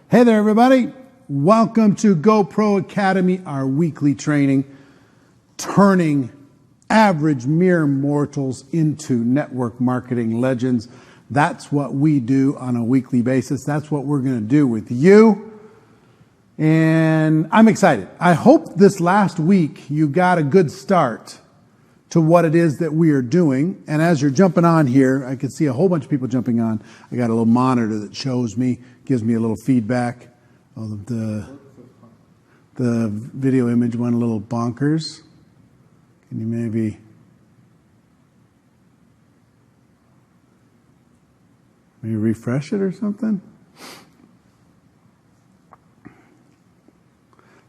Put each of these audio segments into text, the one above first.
Hey there, everybody. Welcome to GoPro Academy, our weekly training, turning average mere mortals into network marketing legends. That's what we do on a weekly basis. That's what we're going to do with you. And I'm excited. I hope this last week you got a good start to what it is that we are doing. And as you're jumping on here, I can see a whole bunch of people jumping on. I got a little monitor that shows me, gives me a little feedback. Oh, the video image went a little bonkers. Can you maybe refresh it or something?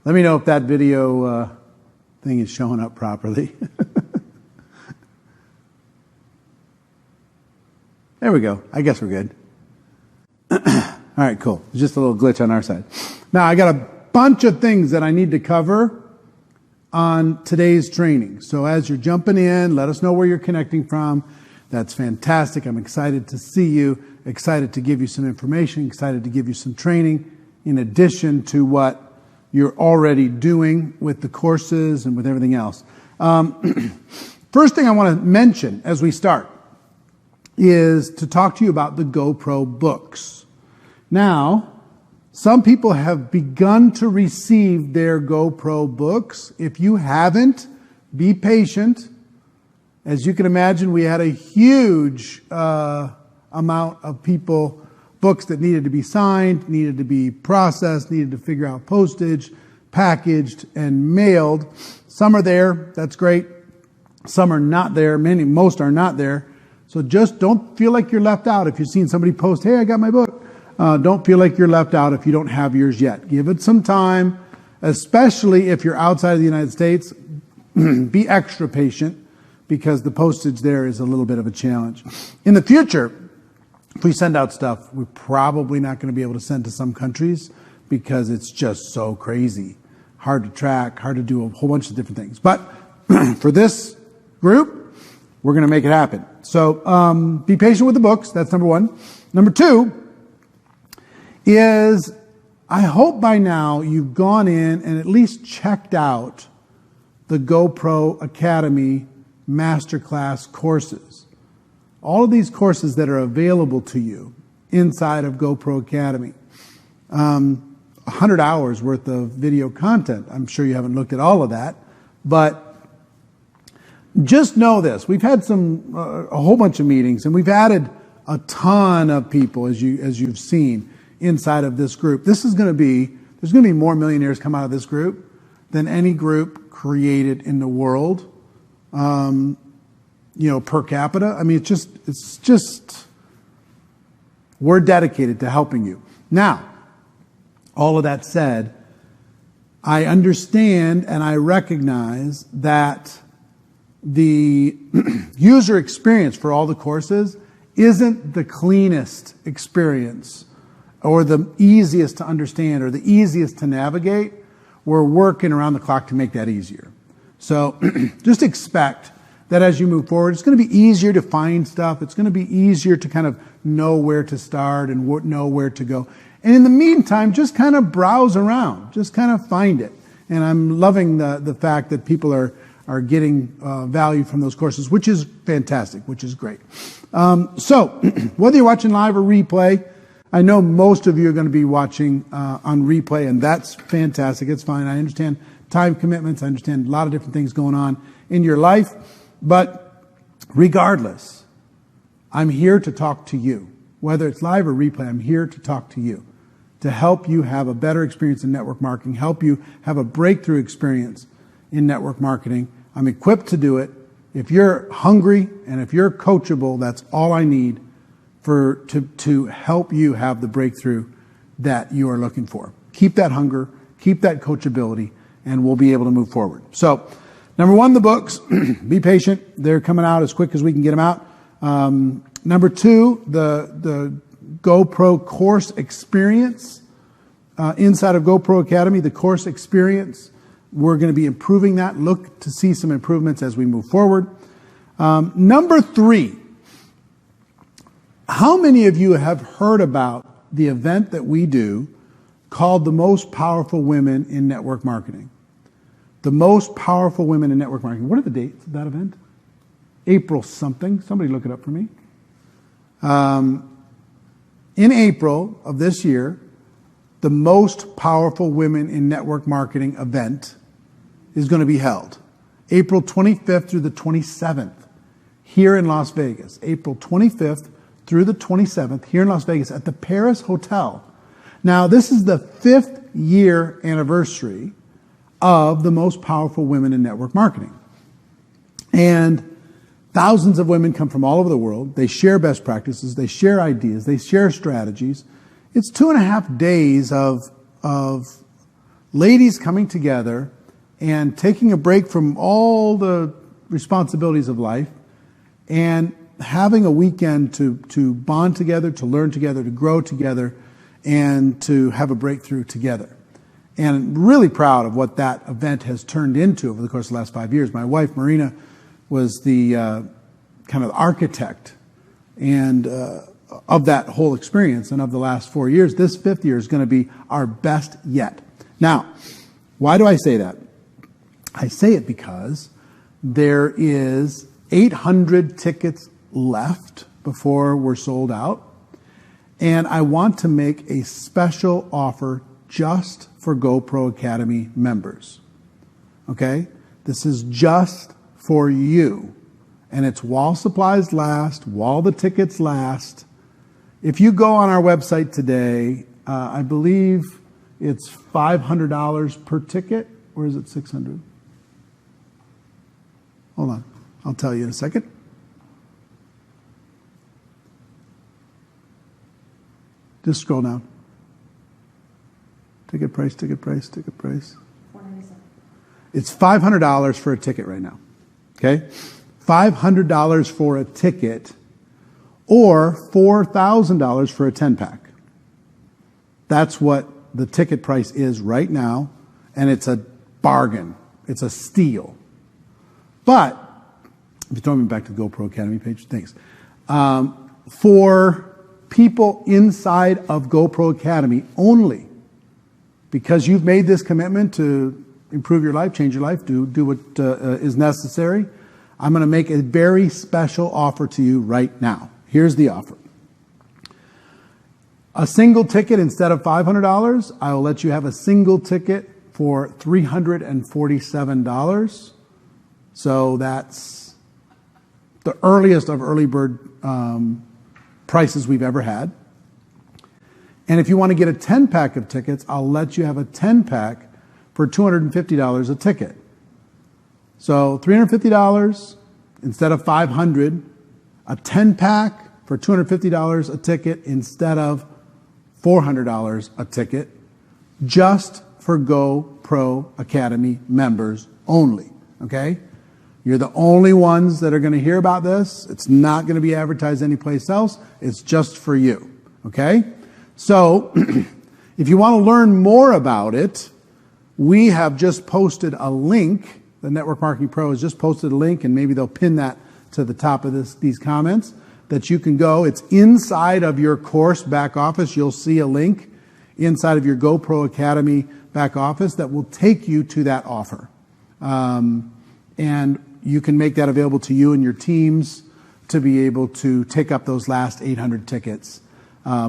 Let me know if that video thing is showing up properly. There we go. I guess we're good. All right, cool. It's just a little glitch on our side. Now, I got a bunch of things that I need to cover on today's training. So as you're jumping in, let us know where you're connecting from. That's fantastic. I'm excited to see you, excited to give you some information, excited to give you some training in addition to what you're already doing with the courses and with everything else. First thing I want to mention as we start is to talk to you about the GoPro books. Now, some people have begun to receive their GoPro books. If you haven't, be patient. As you can imagine, we had a huge amount of books that needed to be signed, needed to be processed, needed to figure out postage, packaged, and mailed. Some are there. That's great. Some are not there. Most are not there. So just don't feel like you're left out. If you've seen somebody post, hey, I got my book. Don't feel like you're left out if you don't have yours yet. Give it some time, especially if you're outside of the United States. Be extra patient because the postage there is a little bit of a challenge. In the future, if we send out stuff, we're probably not going to be able to send to some countries because it's just so crazy. Hard to track, hard to do a whole bunch of different things. But for this group, we're going to make it happen. So be patient with the books. That's number one. Number two is I hope by now you've gone in and at least checked out the GoPro Academy Masterclass courses. All of these courses that are available to you inside of GoPro Academy. 100 hours worth of video content. I'm sure you haven't looked at all of that, but just know this. We've had a whole bunch of meetings, and we've added a ton of people, as you've seen, inside of this group. There's going to be more millionaires come out of this group than any group created in the world, per capita. I mean, it's just, we're dedicated to helping you. Now, all of that said, I understand and I recognize that the user experience for all the courses isn't the cleanest experience or the easiest to understand or the easiest to navigate. We're working around the clock to make that easier. So just expect that as you move forward, it's going to be easier to find stuff. It's going to be easier to kind of know where to start and know where to go. And in the meantime, just kind of browse around. Just kind of find it. And I'm loving the fact that people are getting value from those courses, which is fantastic, which is great. So whether you're watching live or replay, I know most of you are going to be watching on replay, and that's fantastic. It's fine. I understand time commitments. I understand a lot of different things going on in your life. But regardless, I'm here to talk to you. Whether it's live or replay, I'm here to talk to you, to help you have a better experience in network marketing, help you have a breakthrough experience in network marketing. I'm equipped to do it. If you're hungry and if you're coachable, that's all I need to help you have the breakthrough that you are looking for. Keep that hunger, keep that coachability, and we'll be able to move forward. So, number one, the books. Be patient. They're coming out as quick as we can get them out. Number two, the GoPro course experience. Inside of GoPro Academy, the course experience. We're going to be improving that. Look to see some improvements as we move forward. Number three, how many of you have heard about the event that we do called The Most Powerful Women in Network Marketing. The Most Powerful Women in Network Marketing. What are the dates of that event? April something. Somebody look it up for me. In April of this year, the Most Powerful Women in Network Marketing event is going to be held. April 25th through the 27th here in Las Vegas. April 25th through the 27th here in Las Vegas at the Paris Hotel. Now, this is the 5th year anniversary of the Most Powerful Women in Network Marketing. And thousands of women come from all over the world. They share best practices. They share ideas. They share strategies. It's 2.5 days of ladies coming together and taking a break from all the responsibilities of life and having a weekend to bond together, to learn together, to grow together, and to have a breakthrough together. And I'm really proud of what that event has turned into over the course of the last 5 years. My wife, Marina, was the kind of architect and of that whole experience and of the last 4 years. This 5th year is going to be our best yet. Now, why do I say that? I say it because there is 800 tickets left before we're sold out. And I want to make a special offer just for GoPro Academy members. Okay? This is just for you. And it's while supplies last, while the tickets last. If you go on our website today, I believe it's $500 per ticket, or is it $600? Hold on. I'll tell you in a second. Just scroll down. Ticket price, ticket price, ticket price. $497. It's $500 for a ticket right now. Okay? $500 for a ticket or $4,000 for a 10-pack. That's what the ticket price is right now, and it's a bargain. It's a steal. But, if you throw me back to the GoPro Academy page, thanks. For people inside of GoPro Academy only, because you've made this commitment to improve your life, change your life, do what is necessary, I'm going to make a very special offer to you right now. Here's the offer. A single ticket instead of $500, I will let you have a single ticket for $347. So that's the earliest of early bird prices we've ever had. And if you want to get a 10-pack of tickets, I'll let you have a 10-pack for $250 a ticket. So $350 instead of $500, a 10-pack for $250 a ticket instead of $400 a ticket, just for GoPro Academy members only, okay? You're the only ones that are going to hear about this. It's not going to be advertised anyplace else. It's just for you, okay? So, if you want to learn more about it, we have just posted a link. The Network Marketing Pro has just posted a link, and maybe they'll pin that to the top of these comments, that you can go. It's inside of your course back office. You'll see a link inside of your GoPro Academy back office that will take you to that offer. And you can make that available to you and your teams to be able to take up those last 800 tickets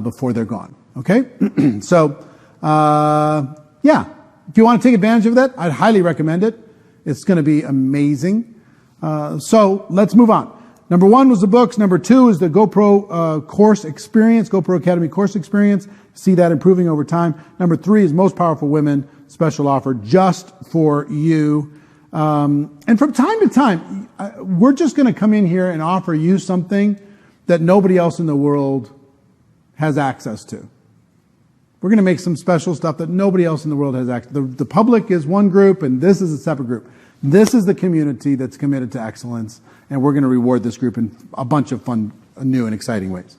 before they're gone. Okay? So, yeah. If you want to take advantage of that, I'd highly recommend it. It's going to be amazing. So, let's move on. Number 1 was the books. Number 2 is the GoPro course experience, GoPro Academy course experience. See that improving over time. Number 3 is Most Powerful Women, special offer just for you. And from time to time, we're just going to come in here and offer you something that nobody else in the world has access to. We're going to make some special stuff that nobody else in the world has access to. The public is one group, and this is a separate group. This is the community that's committed to excellence, and we're going to reward this group in a bunch of fun, new, and exciting ways.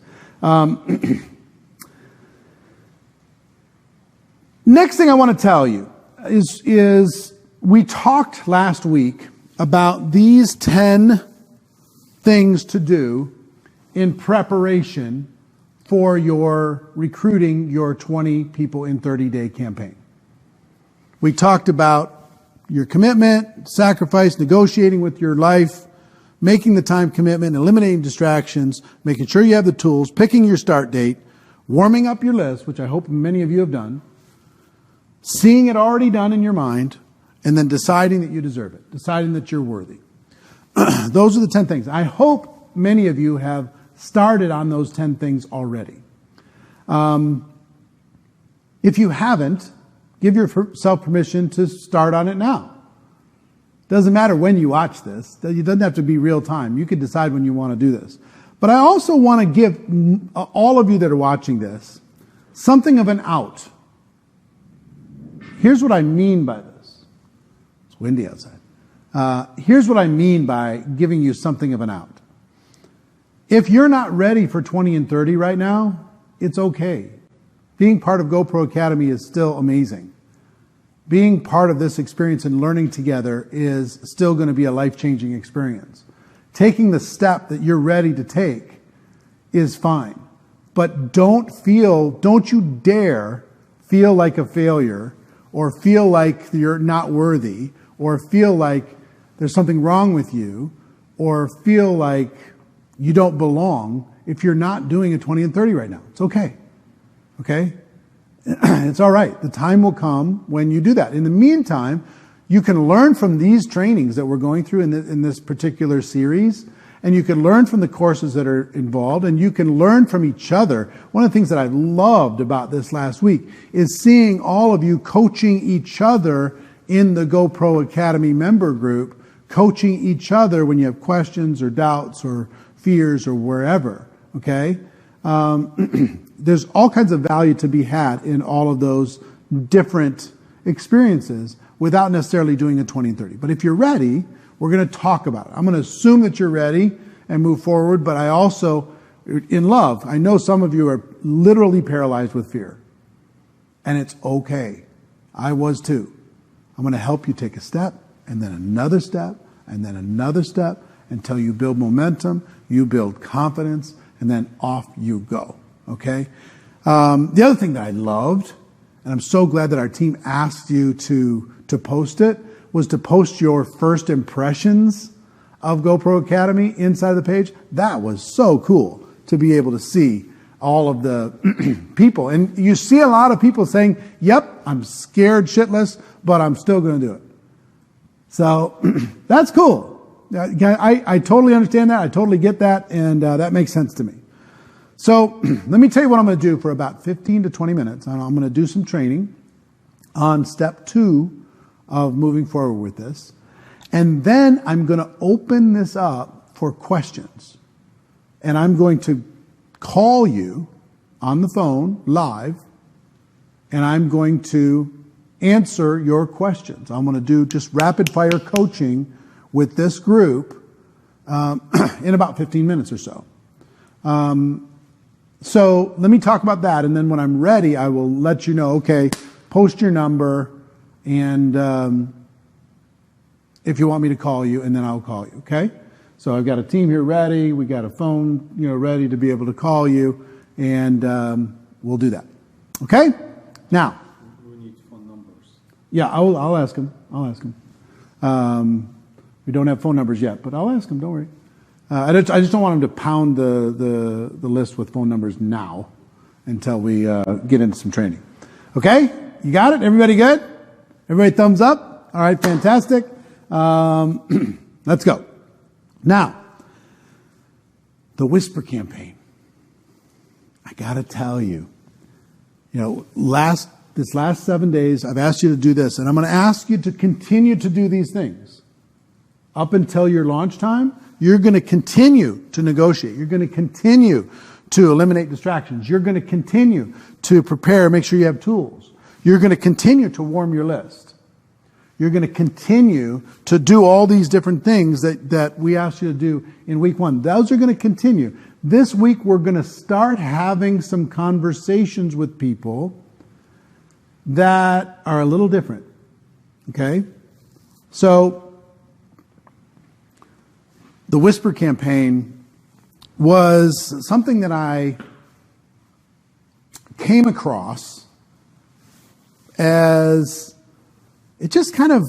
Next thing I want to tell you is we talked last week about these 10 things to do in preparation for your recruiting your 20 people in 30-day campaign. We talked about your commitment, sacrifice, negotiating with your life, making the time commitment, eliminating distractions, making sure you have the tools, picking your start date, warming up your list, which I hope many of you have done, seeing it already done in your mind, and then deciding that you deserve it, deciding that you're worthy. Those are the 10 things. I hope many of you have started on those 10 things already. If you haven't, give yourself permission to start on it now. Doesn't matter when you watch this. It doesn't have to be real time. You can decide when you want to do this. But I also want to give all of you that are watching this something of an out. Here's what I mean by this. It's windy outside. Here's what I mean by giving you something of an out. If you're not ready for 20 and 30 right now, it's okay. Being part of GoPro Academy is still amazing. Being part of this experience and learning together is still going to be a life-changing experience. Taking the step that you're ready to take is fine. But don't you dare feel like a failure, or feel like you're not worthy, or feel like there's something wrong with you, or feel like you don't belong if you're not doing a 20 and 30 right now. It's okay. Okay? It's all right. The time will come when you do that. In the meantime, you can learn from these trainings that we're going through in this particular series, and you can learn from the courses that are involved, and you can learn from each other. One of the things that I loved about this last week is seeing all of you coaching each other in the GoPro Academy member group, coaching each other when you have questions or doubts or fears or wherever, okay? There's all kinds of value to be had in all of those different experiences without necessarily doing a 20 and 30. But if you're ready, we're going to talk about it. I'm going to assume that you're ready and move forward, but I also, in love, I know some of you are literally paralyzed with fear. And it's okay. I was too. I'm going to help you take a step, and then another step, and then another step, until you build momentum, you build confidence, and then off you go. Okay? The other thing that I loved, and I'm so glad that our team asked you to post it, was to post your first impressions of GoPro Academy inside of the page. That was so cool to be able to see all of the people. And you see a lot of people saying, yep, I'm scared shitless, but I'm still going to do it. So that's cool. I totally understand that. I totally get that. And that makes sense to me. So let me tell you what I'm going to do for about 15 to 20 minutes. I'm going to do some training on step 2 of moving forward with this. And then I'm going to open this up for questions. And I'm going to call you on the phone live, and I'm going to answer your questions. I'm going to do just rapid fire coaching with this group in about 15 minutes or so. So let me talk about that, and then when I'm ready, I will let you know, okay, post your number, and if you want me to call you, and then I'll call you, okay? So I've got a team here ready. We got a phone, ready to be able to call you, and we'll do that. Okay? Now. We need phone numbers. Yeah, I'll ask them. We don't have phone numbers yet, but I'll ask them. Don't worry. I just don't want them to pound the list with phone numbers now until we get into some training. Okay? You got it? Everybody good? Everybody thumbs up? All right, fantastic. Let's go. Now, the Whisper campaign. I got to tell you, this last 7 days, I've asked you to do this, and I'm going to ask you to continue to do these things. Up until your launch time, you're going to continue to negotiate. You're going to continue to eliminate distractions. You're going to continue to prepare, make sure you have tools. You're going to continue to warm your list. You're going to continue to do all these different things that we asked you to do in week 1. Those are going to continue. This week, we're going to start having some conversations with people that are a little different. Okay? So, the Whisper campaign was something that I came across as it just kind of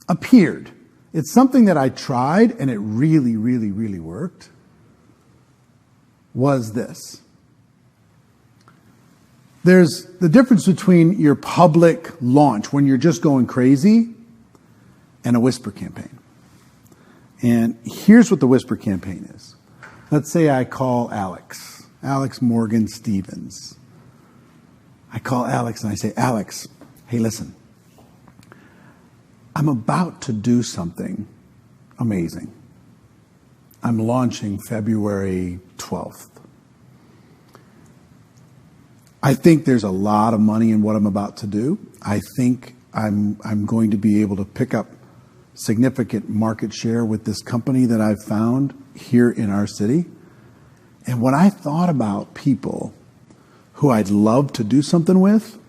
appeared. It's something that I tried and it really, really, really worked, was this. There's the difference between your public launch when you're just going crazy and a whisper campaign. And here's what the whisper campaign is. Let's say I call Alex Morgan Stevens. I call Alex and I say, Alex, hey, listen, I'm about to do something amazing. I'm launching February 12th. I think there's a lot of money in what I'm about to do. I think I'm going to be able to pick up significant market share with this company that I've found here in our city. And when I thought about people who I'd love to do something with,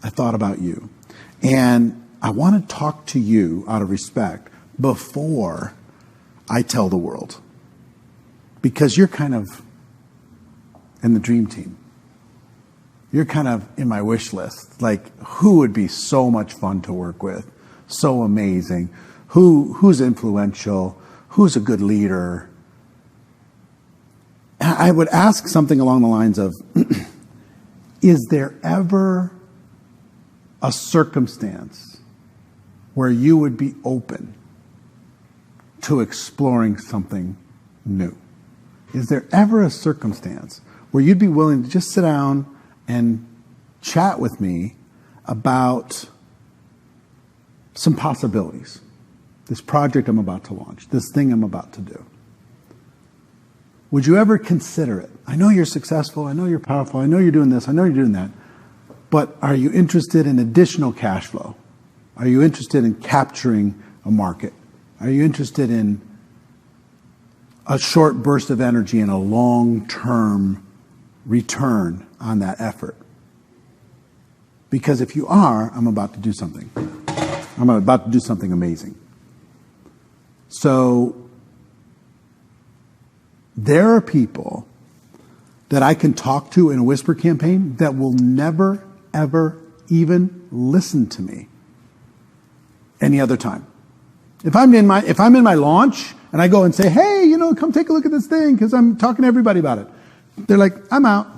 I thought about you. And I want to talk to you out of respect before I tell the world. Because you're kind of in the dream team. You're kind of in my wish list. Like, who would be so much fun to work with? So amazing. Who's influential? Who's a good leader? I would ask something along the lines of, is there ever a circumstance where you would be open to exploring something new? Is there ever a circumstance where you'd be willing to just sit down and chat with me about some possibilities? This project I'm about to launch, this thing I'm about to do. Would you ever consider it? I know you're successful, I know you're powerful, I know you're doing this, I know you're doing that, but are you interested in additional cash flow? Are you interested in capturing a market? Are you interested in a short burst of energy and a long-term return on that effort? Because if you are, I'm about to do something. I'm about to do something amazing. So there are people that I can talk to in a whisper campaign that will never, ever even listen to me any other time. If I'm in my launch and I go and say, hey, come take a look at this thing because I'm talking to everybody about it, they're like, I'm out.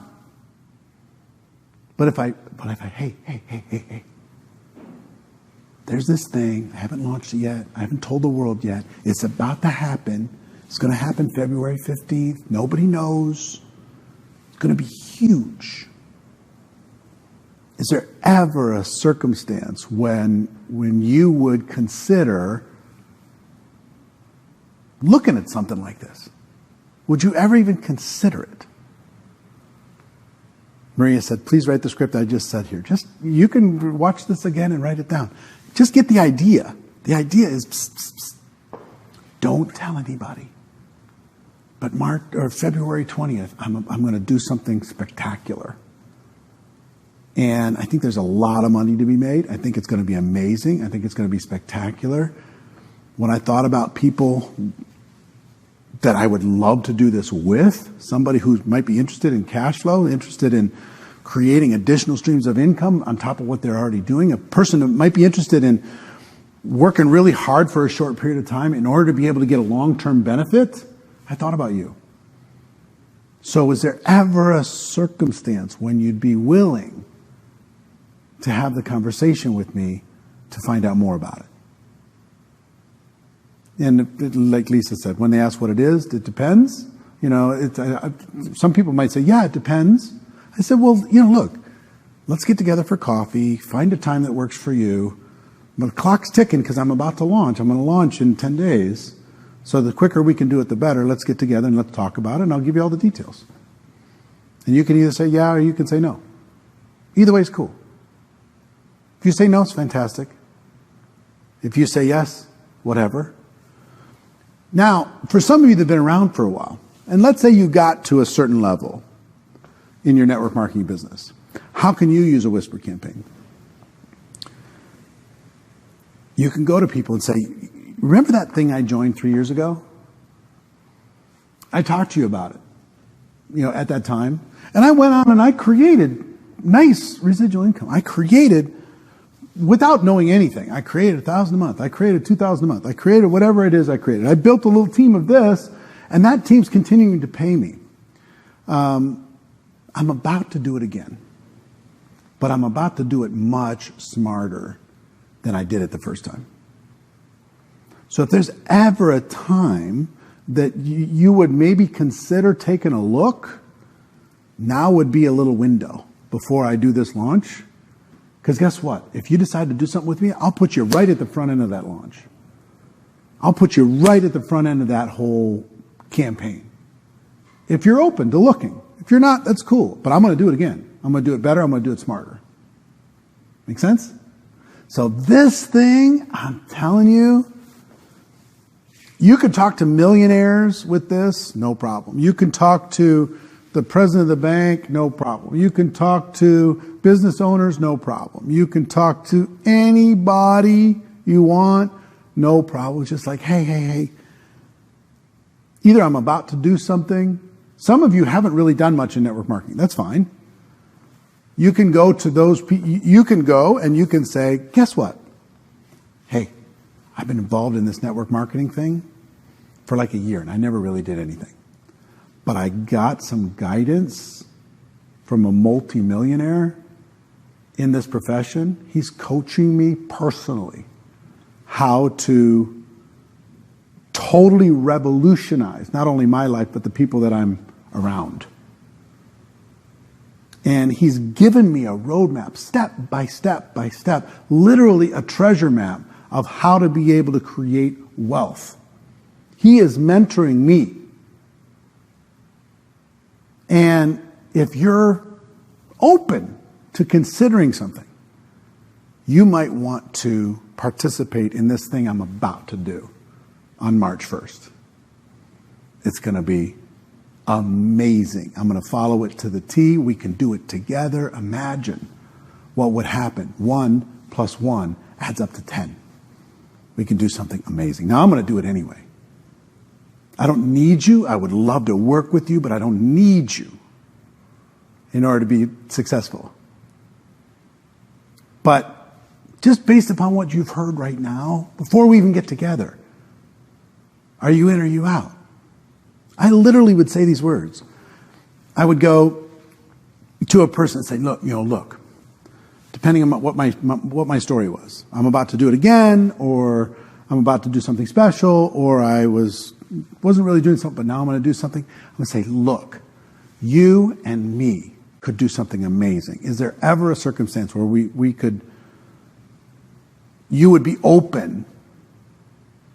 But if I, hey, there's this thing, I haven't launched it yet, I haven't told the world yet, it's about to happen, it's going to happen February 15th, nobody knows, it's going to be huge. Is there ever a circumstance when you would consider looking at something like this? Would you ever even consider it? Maria said, please write the script I just said here. You can watch this again and write it down. Just get the idea. The idea is, don't tell anybody. But February 20th, I'm going to do something spectacular. And I think there's a lot of money to be made. I think it's going to be amazing. I think it's going to be spectacular. When I thought about people that I would love to do this with, somebody who might be interested in cash flow, interested in creating additional streams of income on top of what they're already doing, a person that might be interested in working really hard for a short period of time in order to be able to get a long-term benefit, I thought about you. So is there ever a circumstance when you'd be willing to have the conversation with me to find out more about it? And like Lisa said, when they ask what it is, it depends. Some people might say, yeah, it depends. I said, well, look, let's get together for coffee, find a time that works for you. But the clock's ticking because I'm about to launch. I'm going to launch in 10 days. So the quicker we can do it, the better. Let's get together and let's talk about it, and I'll give you all the details. And you can either say yeah or you can say no. Either way is cool. If you say no, it's fantastic. If you say yes, whatever. Now, for some of you that have been around for a while, and let's say you got to a certain level in your network marketing business, how can you use a whisper campaign? You can go to people and say, remember that thing I joined 3 years ago? I talked to you about it. at that time. And I went on and I created nice residual income. I created, without knowing anything, I created $1,000 a month. I created $2,000 a month. I created whatever it is I created. I built a little team of this, and that team's continuing to pay me. I'm about to do it again. But I'm about to do it much smarter than I did it the first time. So if there's ever a time that you would maybe consider taking a look, now would be a little window before I do this launch. Because guess what? If you decide to do something with me, I'll put you right at the front end of that launch. I'll put you right at the front end of that whole campaign. If you're open to looking. If you're not, that's cool. But I'm going to do it again. I'm going to do it better. I'm going to do it smarter. Make sense? So this thing, I'm telling you, you could talk to millionaires with this, no problem. You can talk to the president of the bank, no problem. You can talk to business owners, no problem. You can talk to anybody you want, no problem. It's just like, hey. Either I'm about to do something. Some of you haven't really done much in network marketing. That's fine. You can go to those people. You can go and you can say, guess what? Hey, I've been involved in this network marketing thing for like a year, and I never really did anything. But I got some guidance from a multimillionaire in this profession. He's coaching me personally how to totally revolutionize not only my life, but the people that I'm around. And he's given me a roadmap, step by step by step, literally a treasure map of how to be able to create wealth. He is mentoring me. And if you're open to considering something, you might want to participate in this thing I'm about to do on March 1st. It's going to be amazing. I'm going to follow it to the T. We can do it together. Imagine what would happen. 1 + 1 adds up to 10. We can do something amazing. Now I'm going to do it anyway. I don't need you. I would love to work with you, but I don't need you in order to be successful. But just based upon what you've heard right now, before we even get together, are you in or are you out? I literally would say these words. I would go to a person and say, look, depending on what my story was, I'm about to do it again, or I'm about to do something special, or I wasn't really doing something, but now I'm going to do something. I'm going to say, look, you and me could do something amazing. Is there ever a circumstance where you would be open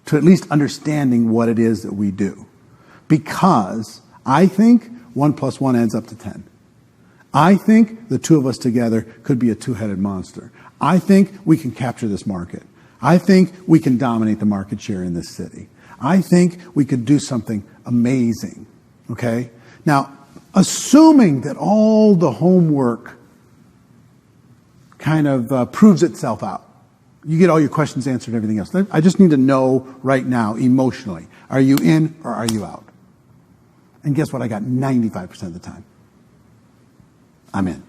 to at least understanding what it is that we do? Because I think 1 + 1 adds up to 10. I think the two of us together could be a two-headed monster. I think we can capture this market. I think we can dominate the market share in this city. I think we could do something amazing. Okay? Now, assuming that all the homework kind of proves itself out, you get all your questions answered and everything else. I just need to know right now, emotionally, are you in or are you out? And guess what? I got 95% of the time. I'm in.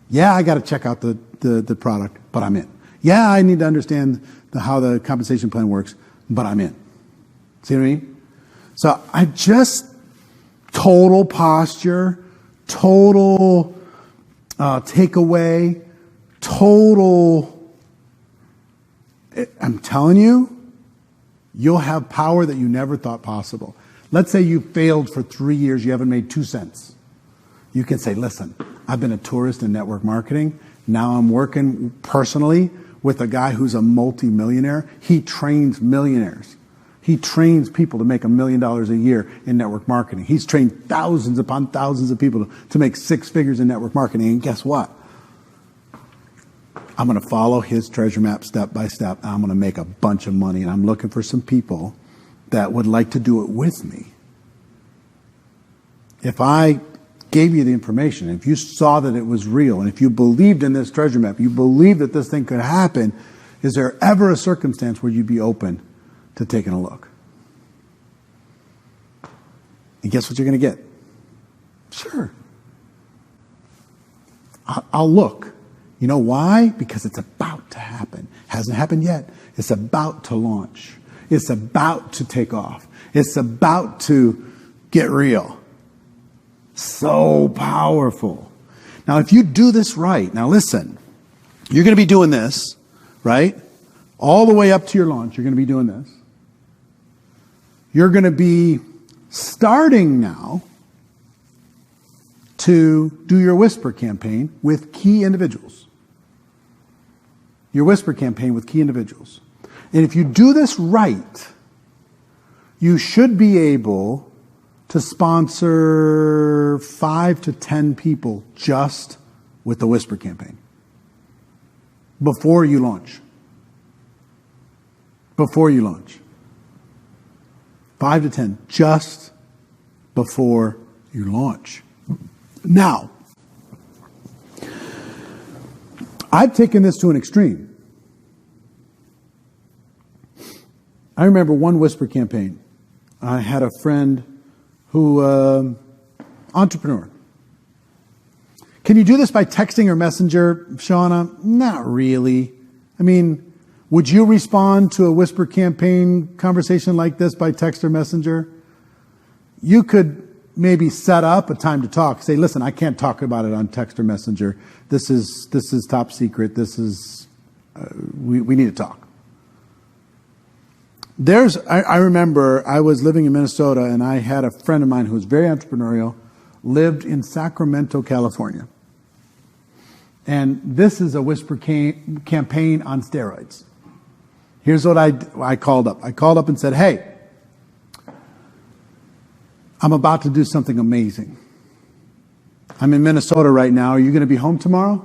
Yeah, I got to check out the product, but I'm in. Yeah, I need to understand how the compensation plan works, but I'm in. See what I mean? So I just total posture, total takeaway, total. I'm telling you, you'll have power that you never thought possible. Let's say you failed for 3 years, you haven't made 2 cents. You can say, listen, I've been a tourist in network marketing. Now I'm working personally with a guy who's a multi-millionaire. He trains millionaires. He trains people to make $1 million a year in network marketing. He's trained thousands upon thousands of people to make 6 figures in network marketing. And guess what? I'm going to follow his treasure map step by step. I'm going to make a bunch of money. And I'm looking for some people that would like to do it with me. If I gave you the information, if you saw that it was real, and if you believed in this treasure map, you believed that this thing could happen, is there ever a circumstance where you'd be open to taking a look? And guess what you're going to get? Sure. I'll look. You know why? Because it's about to happen. Hasn't happened yet. It's about to launch. It's about to take off. It's about to get real. So powerful. Now, if you do this right, now listen, you're going to be doing this, right? All the way up to your launch, you're going to be doing this. You're going to be starting now to do your whisper campaign with key individuals. Your whisper campaign with key individuals. And if you do this right, you should be able to sponsor 5 to 10 people just with the whisper campaign before you launch. Before you launch. 5 to 10 just before you launch. Now, I've taken this to an extreme. I remember one whisper campaign. I had a friend who, entrepreneur. Can you do this by texting or messenger, Shauna? Not really. I mean, would you respond to a whisper campaign conversation like this by text or messenger? You could maybe set up a time to talk. Say, listen, I can't talk about it on text or messenger. This is top secret. This is, we need to talk. I remember I was living in Minnesota and I had a friend of mine who was very entrepreneurial, lived in Sacramento, California. And this is a whisper campaign on steroids. Here's what I called up. I called up and said, hey, I'm about to do something amazing. I'm in Minnesota right now. Are you going to be home tomorrow?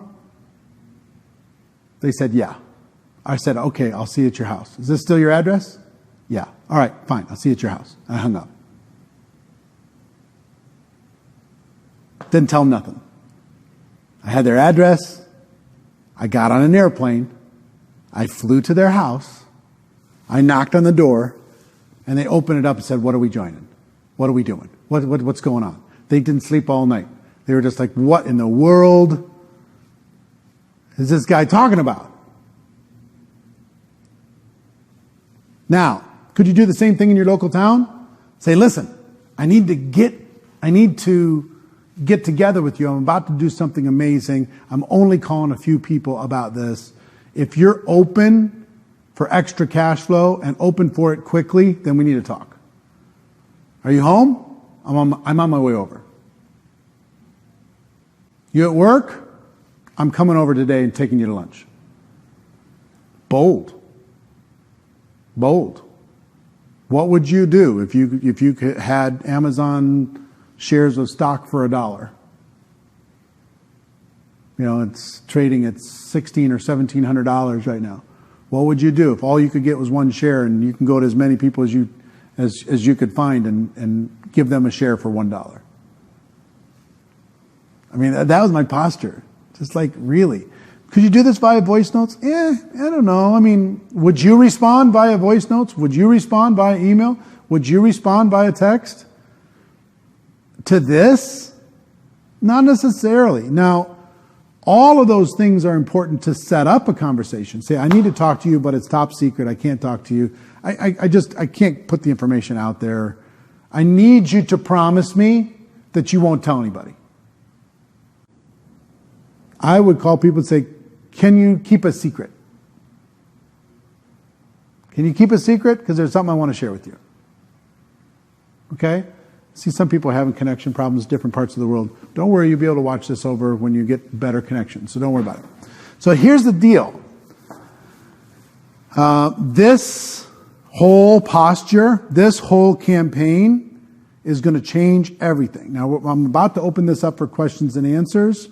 They said, yeah. I said, okay, I'll see you at your house. Is this still your address? Yeah. All right, fine. I'll see you at your house. I hung up. Didn't tell them nothing. I had their address. I got on an airplane. I flew to their house. I knocked on the door, and they opened it up and said, what are we joining? What are we doing? What's going on? They didn't sleep all night. They were just like, what in the world is this guy talking about? Now, could you do the same thing in your local town? Say, listen, I need to get together with you. I'm about to do something amazing. I'm only calling a few people about this. If you're open for extra cash flow and open for it quickly, then we need to talk. Are you home? I'm on my way over. You at work? I'm coming over today and taking you to lunch. Bold. Bold. What would you do if you had Amazon shares of stock for $1? You know, it's trading at $1,600 or $1,700 right now. What would you do if all you could get was one share and you can go to as many people as you could find and give them a share for $1? I mean, that was my posture. Just like, really? Could you do this via voice notes? I don't know. I mean, would you respond via voice notes? Would you respond via email? Would you respond via text? To this? Not necessarily. Now, all of those things are important to set up a conversation. Say, I need to talk to you, but it's top secret. I can't talk to you. I can't put the information out there. I need you to promise me that you won't tell anybody. I would call people and say, can you keep a secret? Can you keep a secret? Because there's something I want to share with you. Okay? See, some people are having connection problems in different parts of the world. Don't worry, you'll be able to watch this over when you get better connection. So don't worry about it. So here's the deal. This whole posture, this whole campaign is going to change everything. Now, I'm about to open this up for questions and answers.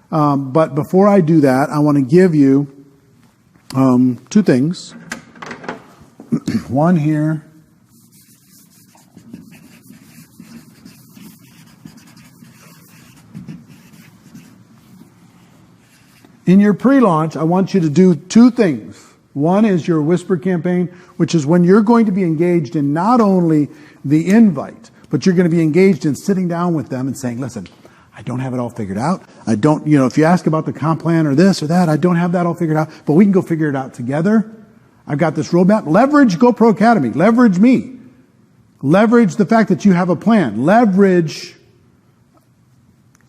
But before I do that, I want to give you two things. One here. In your pre-launch, I want you to do two things. One is your whisper campaign, which is when you're going to be engaged in not only the invite, but you're going to be engaged in sitting down with them and saying, listen, I don't have it all figured out. I don't, if you ask about the comp plan or this or that, I don't have that all figured out, but we can go figure it out together. I've got this roadmap. Leverage GoPro Academy. Leverage me. Leverage the fact that you have a plan. Leverage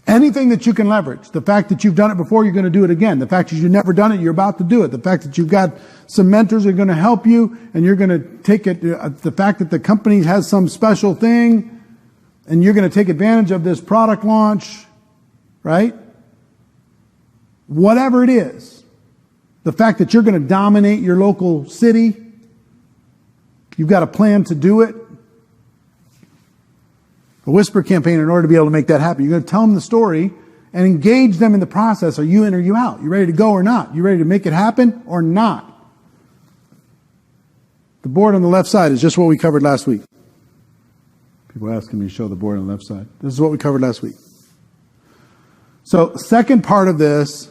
anything that you can leverage. The fact that you've done it before, you're going to do it again. The fact that you've never done it, you're about to do it. The fact that you've got some mentors that are going to help you and you're going to take it. The fact that the company has some special thing and you're going to take advantage of this product launch, right? Whatever it is. The fact that you're going to dominate your local city. You've got a plan to do it. A whisper campaign, in order to be able to make that happen, you're going to tell them the story and engage them in the process. Are you in or you out? You ready to go or not? You ready to make it happen or not? The board on the left side is just what we covered last week. People asking me to show the board on the left side. This is what we covered last week. So, second part of this,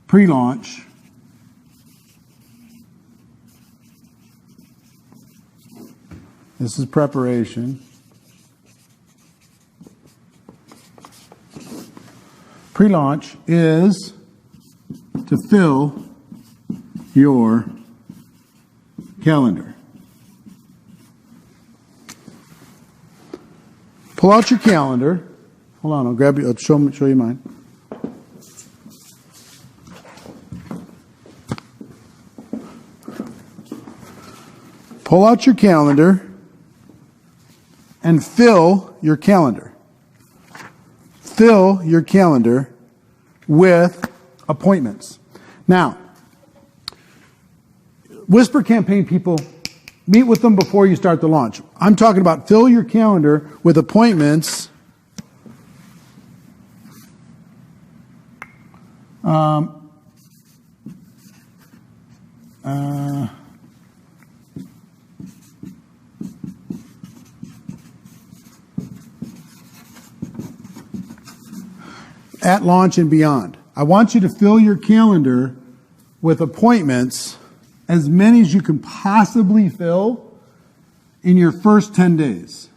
pre-launch. This is preparation. Pre-launch is to fill your calendar. Pull out your calendar. Hold on, I'll grab you. I'll show you mine. Pull out your calendar and fill your calendar. Fill your calendar with appointments. Now, whisper campaign people, meet with them before you start the launch. I'm talking about fill your calendar with appointments at launch and beyond. I want you to fill your calendar with appointments, as many as you can possibly fill in your first 10 days.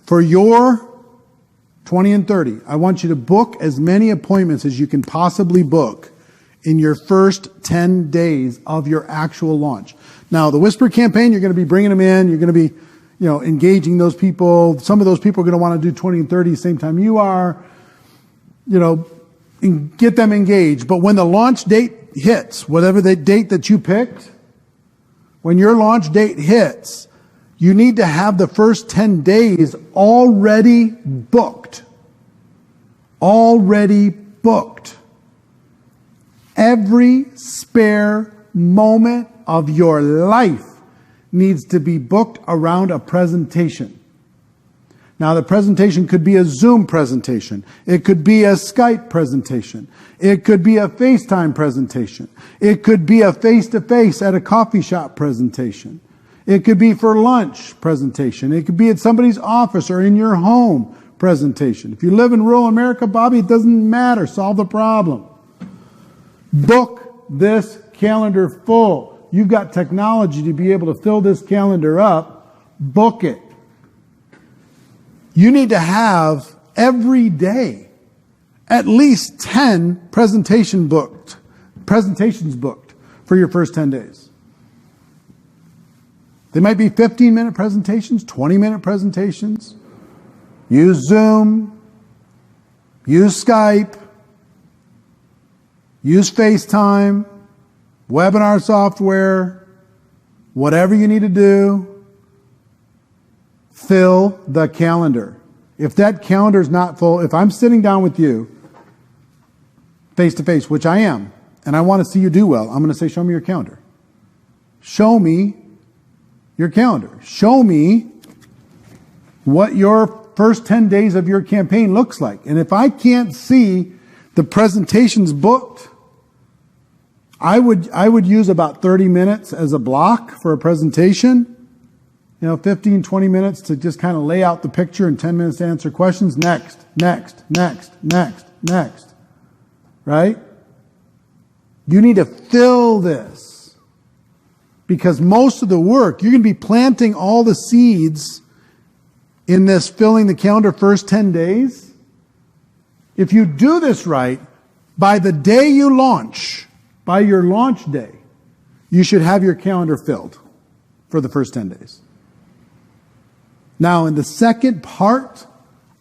For your 20 and 30, I want you to book as many appointments as you can possibly book in your first 10 days of your actual launch. Now, the whisper campaign, you're going to be bringing them in, you're going to be engaging those people. Some of those people are going to want to do 20 and 30 same time you are. And get them engaged. But when the launch date hits, whatever the date that you picked, when your launch date hits, you need to have the first 10 days already booked. Already booked. Every spare moment of your life needs to be booked around a presentation. Now, the presentation could be a Zoom presentation. It could be a Skype presentation. It could be a FaceTime presentation. It could be a face-to-face at a coffee shop presentation. It could be for lunch presentation. It could be at somebody's office or in your home presentation. If you live in rural America, Bobby, it doesn't matter. Solve the problem. Book this calendar full. You've got technology to be able to fill this calendar up. Book it. You need to have every day at least 10 presentations booked for your first 10 days. They might be 15-minute presentations, 20-minute presentations. Use Zoom. Use Skype. Use FaceTime. Webinar software. Whatever you need to do. Fill the calendar. If that calendar is not full, if I'm sitting down with you face to face, which I am, and I want to see you do well, I'm going to say, show me your calendar. Show me your calendar. Show me what your first 10 days of your campaign looks like. And if I can't see the presentations booked, I would use about 30 minutes as a block for a presentation. 15, 20 minutes to just kind of lay out the picture and 10 minutes to answer questions. Next. Right? You need to fill this Because most of the work, you're going to be planting all the seeds in this filling the calendar first 10 days. If you do this right, by the day you launch, by your launch day, you should have your calendar filled for the first 10 days. Now, in the second part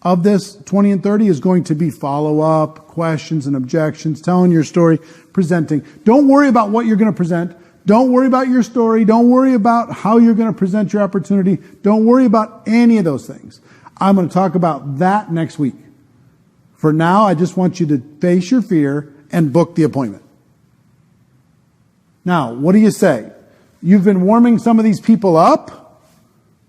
of this 20 and 30 is going to be follow-up, questions and objections, telling your story, presenting. Don't worry about what you're going to present. Don't worry about your story. Don't worry about how you're going to present your opportunity. Don't worry about any of those things. I'm going to talk about that next week. For now, I just want you to face your fear and book the appointment. Now, what do you say? You've been warming some of these people up.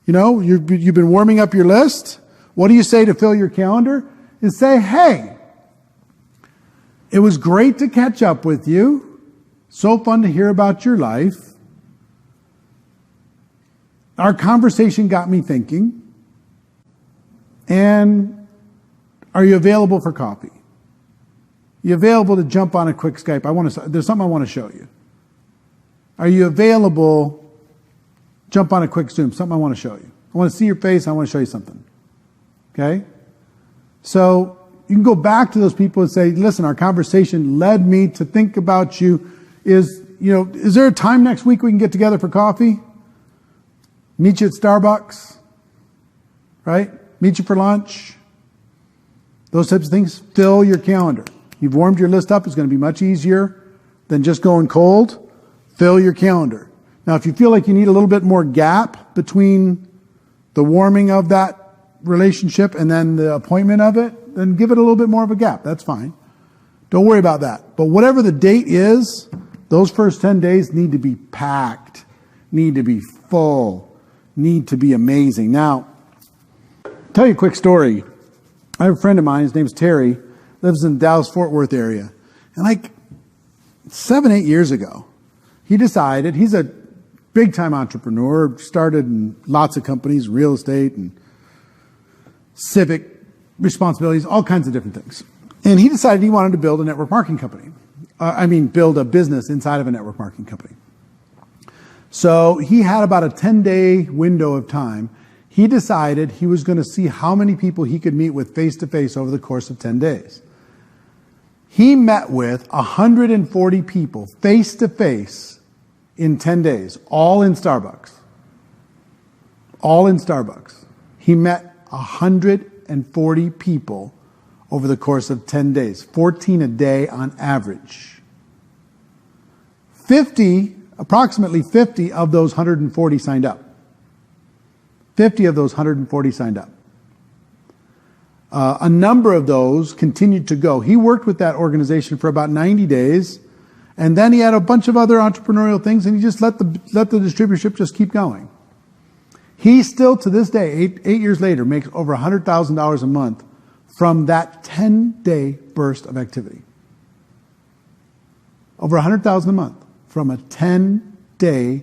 You know, you've been warming up your list. What do you say to fill your calendar? Is say, hey, it was great to catch up with you. So fun to hear about your life. Our conversation got me thinking. And are you available for coffee? You available to jump on a quick Skype? There's something I want to show you. Are you available? Jump on a quick Zoom. Something I want to show you. I want to see your face. I want to show you something. Okay? So you can go back to those people and say, listen, our conversation led me to think about you. Is there a time next week we can get together for coffee? Meet you at Starbucks? Right? Meet you for lunch? Those types of things. Fill your calendar. You've warmed your list up. It's going to be much easier than just going cold. Fill your calendar. Now, if you feel like you need a little bit more gap between the warming of that relationship and then the appointment of it, then give it a little bit more of a gap. That's fine. Don't worry about that. But whatever the date is, those first 10 days need to be packed, need to be full, need to be amazing. Now, I'll tell you a quick story. I have a friend of mine, his name's Terry, lives in the Dallas-Fort Worth area. And like 7-8 years ago, he decided, he's a big-time entrepreneur, started in lots of companies, real estate and civic responsibilities, all kinds of different things. And he decided he wanted to build a network marketing company. Build a business inside of a network marketing company. So he had about a 10-day window of time. He decided he was going to see how many people he could meet with face-to-face over the course of 10 days. He met with 140 people face-to-face in 10 days, all in Starbucks. All in Starbucks. He met 140 people over the course of 10 days, 14 a day on average. Approximately 50 of those 140 signed up. 50 of those 140 signed up. A number of those continued to go. He worked with that organization for about 90 days, and then he had a bunch of other entrepreneurial things, and he just let the distributorship just keep going. He still, to this day, eight years later, makes over $100,000 a month from that 10-day burst of activity. Over $100,000 a month from a 10-day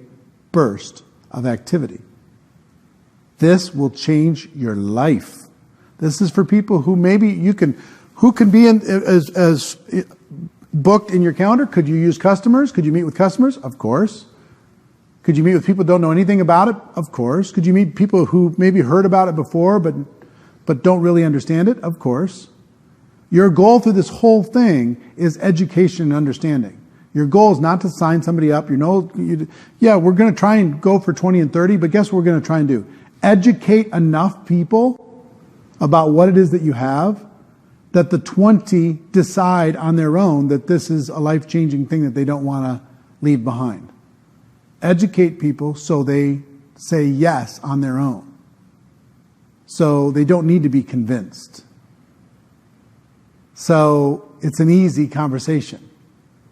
burst of activity. This will change your life. This is for people who maybe who can be as booked in your calendar. Could you use customers? Could you meet with customers? Of course. Could you meet with people who don't know anything about it? Of course. Could you meet people who maybe heard about it before but don't really understand it? Of course. Your goal through this whole thing is education and understanding. Your goal is not to sign somebody up. We're going to try and go for 20 and 30, but guess what we're going to try and do? Educate enough people about what it is that you have that the 20 decide on their own that this is a life-changing thing that they don't want to leave behind. Educate people so they say yes on their own. So they don't need to be convinced. So it's an easy conversation.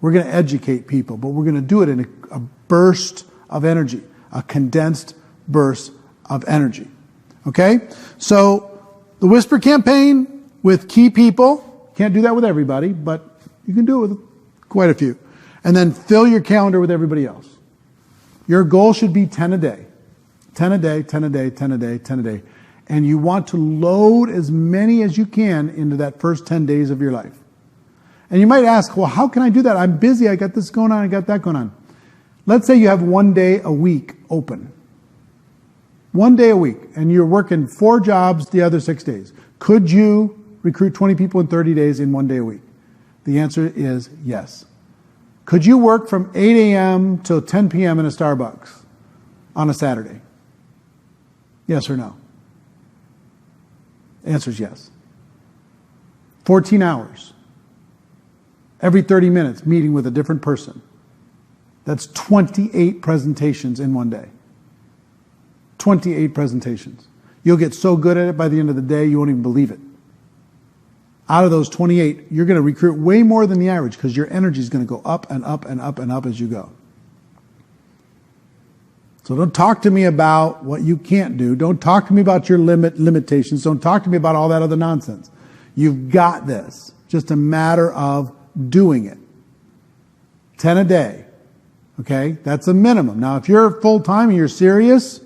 We're going to educate people, but we're going to do it in a burst of energy, a condensed burst of energy. Okay? So the Whisper campaign with key people, can't do that with everybody, but you can do it with quite a few. And then fill your calendar with everybody else. Your goal should be 10 a day. 10 a day, 10 a day, 10 a day, 10 a day. And you want to load as many as you can into that first 10 days of your life. And you might ask, well, how can I do that? I'm busy. I got this going on. I got that going on. Let's say you have 1 day a week open. 1 day a week, and you're working 4 jobs the other 6 days. Could you recruit 20 people in 30 days in 1 day a week? The answer is yes. Could you work from 8 a.m. till 10 p.m. in a Starbucks on a Saturday? Yes or no? The answer is yes. 14 hours. Every 30 minutes, meeting with a different person. That's 28 presentations in 1 day. 28 presentations. You'll get so good at it by the end of the day, you won't even believe it. Out of those 28, you're going to recruit way more than the average because your energy is going to go up and up and up and up as you go. So don't talk to me about what you can't do. Don't talk to me about your limitations. Don't talk to me about all that other nonsense. You've got this. Just a matter of doing it. 10 a day. Okay? That's a minimum. Now, if you're full-time and you're serious,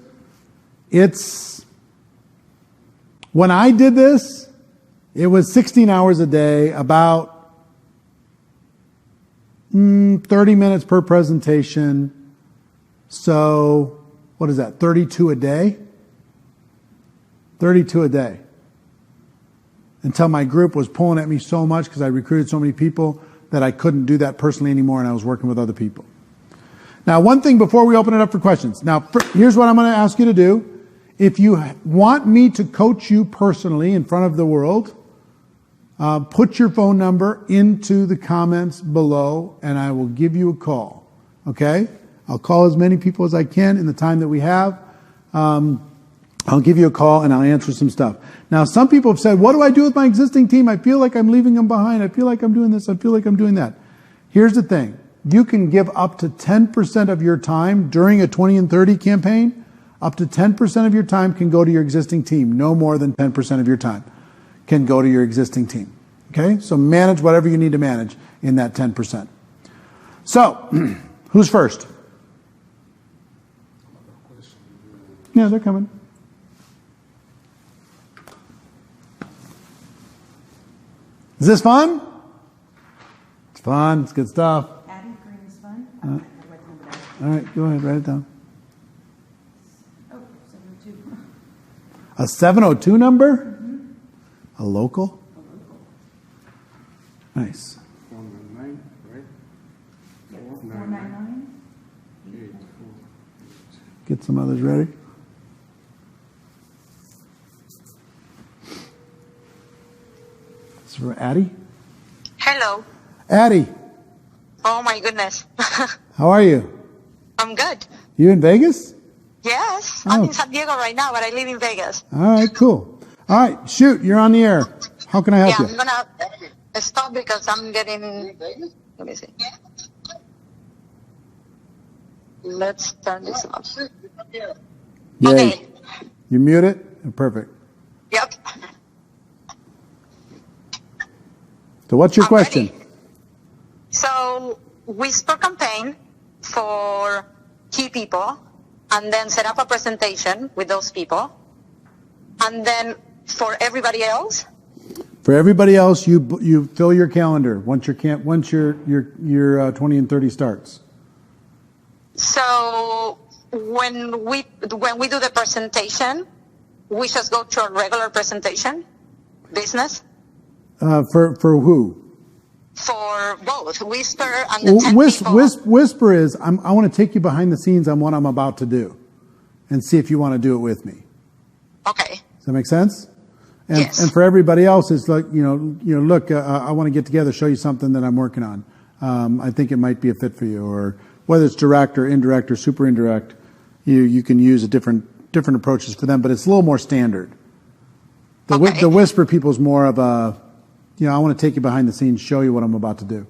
when I did this, it was 16 hours a day, about 30 minutes per presentation. So, what is that, 32 a day? 32 a day. Until my group was pulling at me so much because I recruited so many people that I couldn't do that personally anymore, and I was working with other people. Now, one thing before we open it up for questions. Now, here's what I'm going to ask you to do. If you want me to coach you personally in front of the world, put your phone number into the comments below, and I will give you a call. Okay? I'll call as many people as I can in the time that we have. I'll give you a call and I'll answer some stuff. Now, some people have said, what do I do with my existing team? I feel like I'm leaving them behind. I feel like I'm doing this. I feel like I'm doing that. Here's the thing. You can give up to 10% of your time during a 20 and 30 campaign. Up to 10% of your time can go to your existing team. No more than 10% of your time can go to your existing team. Okay? So manage whatever you need to manage in that 10%. So, who's first? Yeah, they're coming. Is this fun? It's fun. It's good stuff. Adding green is fun. All right, go ahead. Write it down. Oh, 702. A 702 number? Mm-hmm. A local? A local. Nice. 499, right? Yep, 499. Get some others ready. This is for Addie. Hello. Addie, Oh my goodness. how are you? I'm good. You in Vegas? Yes, I'm Oh. in San Diego right now, but I live in Vegas. All right, cool. All right, shoot, you're on the air. How can I help Yeah, you? I'm gonna stop because I'm getting. Let me see. Let's turn this off. Yay. Okay. You mute it? Perfect. Yep. So what's your I'm question? ready. So whisper campaign for key people, and then set up a presentation with those people, and then for everybody else. For everybody else, you fill your calendar once your 20 and 30 starts. So when we do the presentation, we just go to a regular presentation, business, For who? for both Whisper and the 10 people. Whisper is I want to take you behind the scenes on what I'm about to do, and see if you want to do it with me. Okay. Does that make sense? And, Yes. and for everybody else, it's like, look, I want to get together, show you something that I'm working on. I think it might be a fit for you, or whether it's direct or indirect or super indirect, you can use different approaches for them, but it's a little more standard. Okay. The Whisper people is more of a, I want to take you behind the scenes, show you what I'm about to do.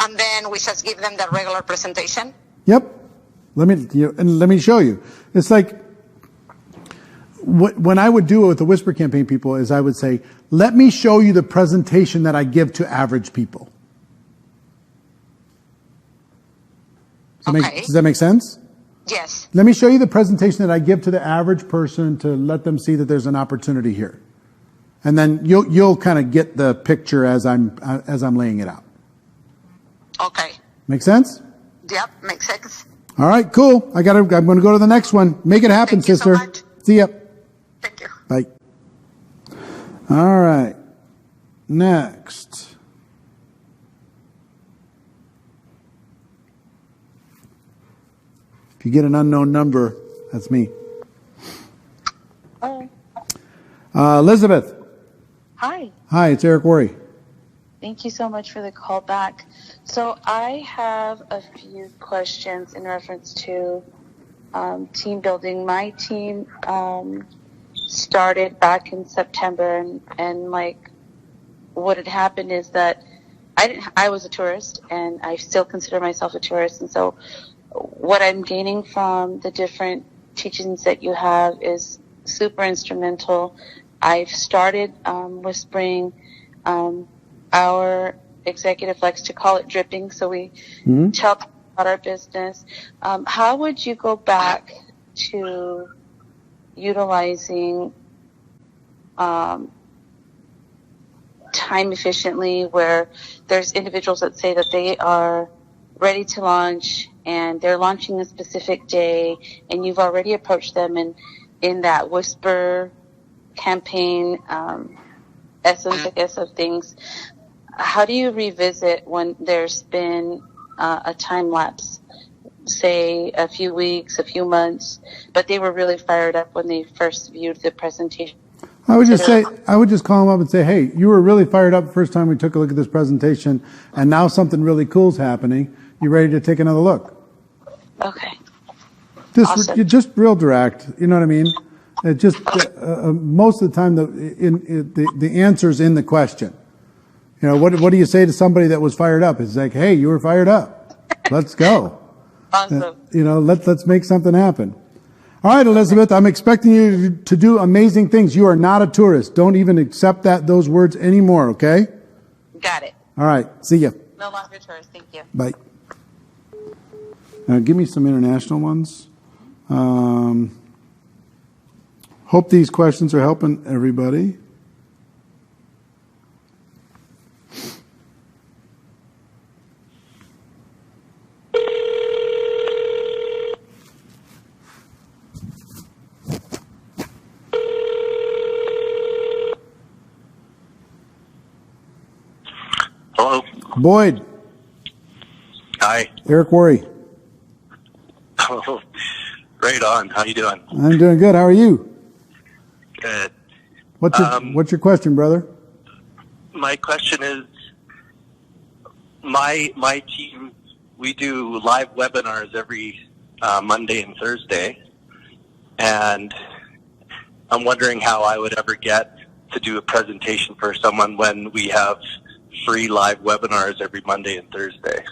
And then we just give them the regular presentation. Yep. Let me show you. It's like, when I would do it with the Whisper campaign people is I would say, let me show you the presentation that I give to average people. Okay. Does that make sense? Yes. Let me show you the presentation that I give to the average person to let them see that there's an opportunity here. And then you'll kind of get the picture as I'm laying it out. Okay. Make sense? Yep, makes sense. All right, cool. I'm going to go to the next one. Make it happen, Thank you so sister. much. See ya. Thank you. Bye. All right. Next. If you get an unknown number, that's me. Oh, Elizabeth. hi. Hi, it's Eric Worre. Thank you so much for the call back. So I have a few questions in reference to team building. My team started back in September, and like what had happened is that I was a tourist, and I still consider myself a tourist. And so what I'm gaining from the different teachings that you have is super instrumental. I've started whispering our executive likes to call it dripping, so we tell people about our business. How would you go back to utilizing time efficiently, where there's individuals that say that they are ready to launch and they're launching a specific day, and you've already approached them in that whisper campaign essence, I guess, of things? How do you revisit when there's been a time lapse, say a few weeks, a few months, but they were really fired up when they first viewed the presentation? I would just call them up and say, hey, you were really fired up the first time we took a look at this presentation, and now something really cool's happening. You ready to take another look? Okay. Awesome. Just real direct. You know what I mean? It just most of the time the answer's in the question. You know, what do you say to somebody that was fired up? It's like, hey, you were fired up. Let's go. Awesome. Let's make something happen. All right, Elizabeth, I'm expecting you to do amazing things. You are not a tourist. Don't even accept those words anymore, okay? Got it. All right, see ya. No longer tourist. Thank you. Bye. Now, give me some international ones. Hope these questions are helping everybody. Hello. Boyd. Hi. Eric Worre. Oh, right on. How you doing? I'm doing good. How are you? Good. What's your question, brother? My question is, my team, we do live webinars every Monday and Thursday, and I'm wondering how I would ever get to do a presentation for someone when we have free live webinars every Monday and Thursday.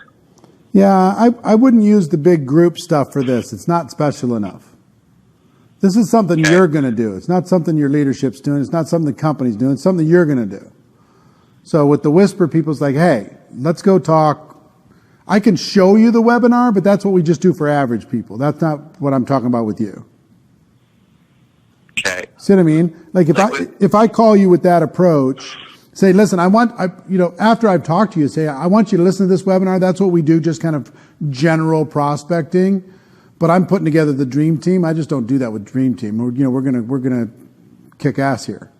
Yeah, I wouldn't use the big group stuff for this. It's not special enough. This is something you're going to do. It's not something your leadership's doing. It's not something the company's doing. It's something you're going to do. So with the whisper, people's like, hey, let's go talk. I can show you the webinar, but that's what we just do for average people. That's not what I'm talking about with you. Okay. See what I mean? Like if I call you with that approach, say, listen, after I've talked to you, say, I want you to listen to this webinar. That's what we do, just kind of general prospecting. But I'm putting together the dream team. I just don't do that with dream team. We're gonna kick ass here.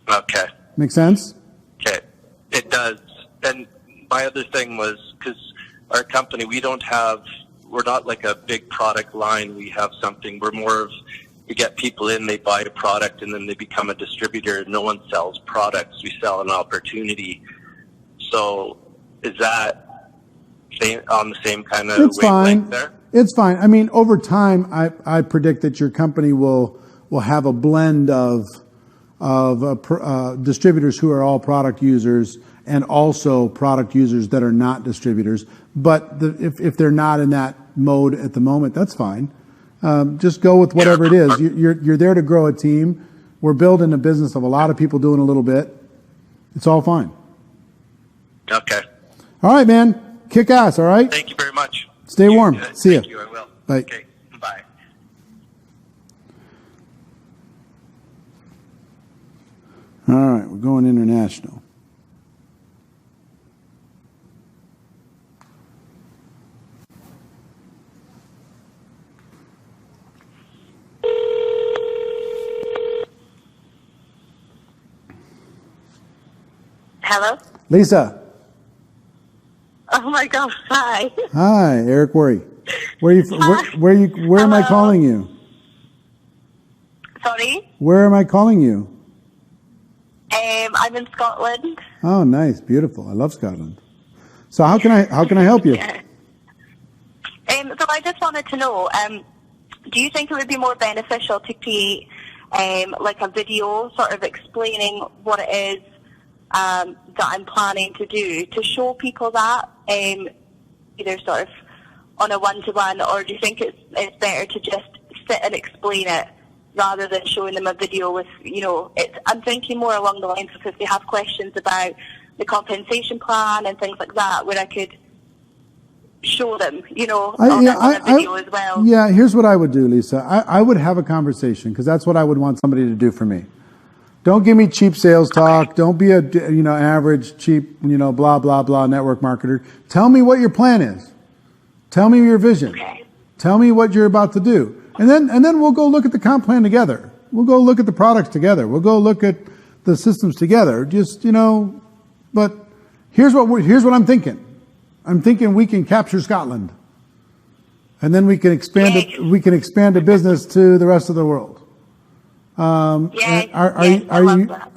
Okay. Make sense? Okay. It does. And my other thing was, because our company, we're not like a big product line. We have something, we get people in, they buy a product, and then they become a distributor. No one sells products. We sell an opportunity. So is that on the same kind of wavelength there? It's fine. I mean, over time, I predict that your company will have a blend of distributors who are all product users and also product users that are not distributors. But if they're not in that mode at the moment, that's fine. Just go with whatever it is. You're there to grow a team. We're building a business of a lot of people doing a little bit. It's all fine. Okay. All right, man. Kick ass, all right? Thank you very much. Stay warm. See ya. Thank you, I will. Bye. Okay, bye. All right, we're going international. Hello? Lisa. Oh my gosh, hi. Hi, Eric Worry. Where am I Hello. calling you? Sorry? Where am I calling you? I'm in Scotland. Oh, nice, beautiful. I love Scotland. So how can I help you? So I just wanted to know, do you think it would be more beneficial to create like a video sort of explaining what it is that I'm planning to do to show people that, either sort of on a one-to-one, or do you think it's better to just sit and explain it rather than showing them a video with, I'm thinking more along the lines of if they have questions about the compensation plan and things like that, where I could show them, on a video as well. Yeah, here's what I would do, Lisa. I would have a conversation, because that's what I would want somebody to do for me. Don't give me cheap sales talk. Okay. Don't be a average, cheap, blah, blah, blah network marketer. Tell me what your plan is. Tell me your vision. Okay. Tell me what you're about to do. And then we'll go look at the comp plan together. We'll go look at the products together. We'll go look at the systems together. Just, but here's what I'm thinking. I'm thinking we can capture Scotland. And then we can expand it. We can expand the business to the rest of the world. Are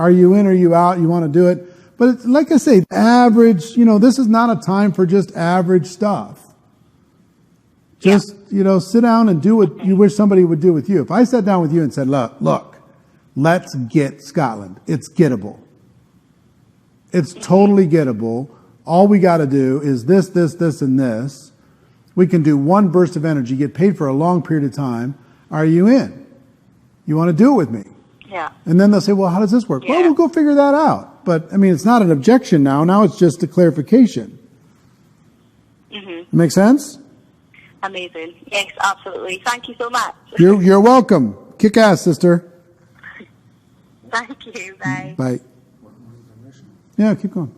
you in or you out? You want to do it? But it's, like I say, average, this is not a time for just average stuff. Just, sit down and do what you wish somebody would do with you. If I sat down with you and said, look, let's get Scotland. It's gettable. It's totally gettable. All we got to do is this, and this. We can do one burst of energy, get paid for a long period of time. Are you in? You want to do it with me? Yeah. And then they'll say, well, how does this work? Yeah. Well, we'll go figure that out. But, it's not an objection now. Now it's just a clarification. Mm-hmm. Make sense? Amazing. Yes, absolutely. Thank you so much. You're welcome. Kick ass, sister. Thank you. Bye. Bye. Yeah, keep going.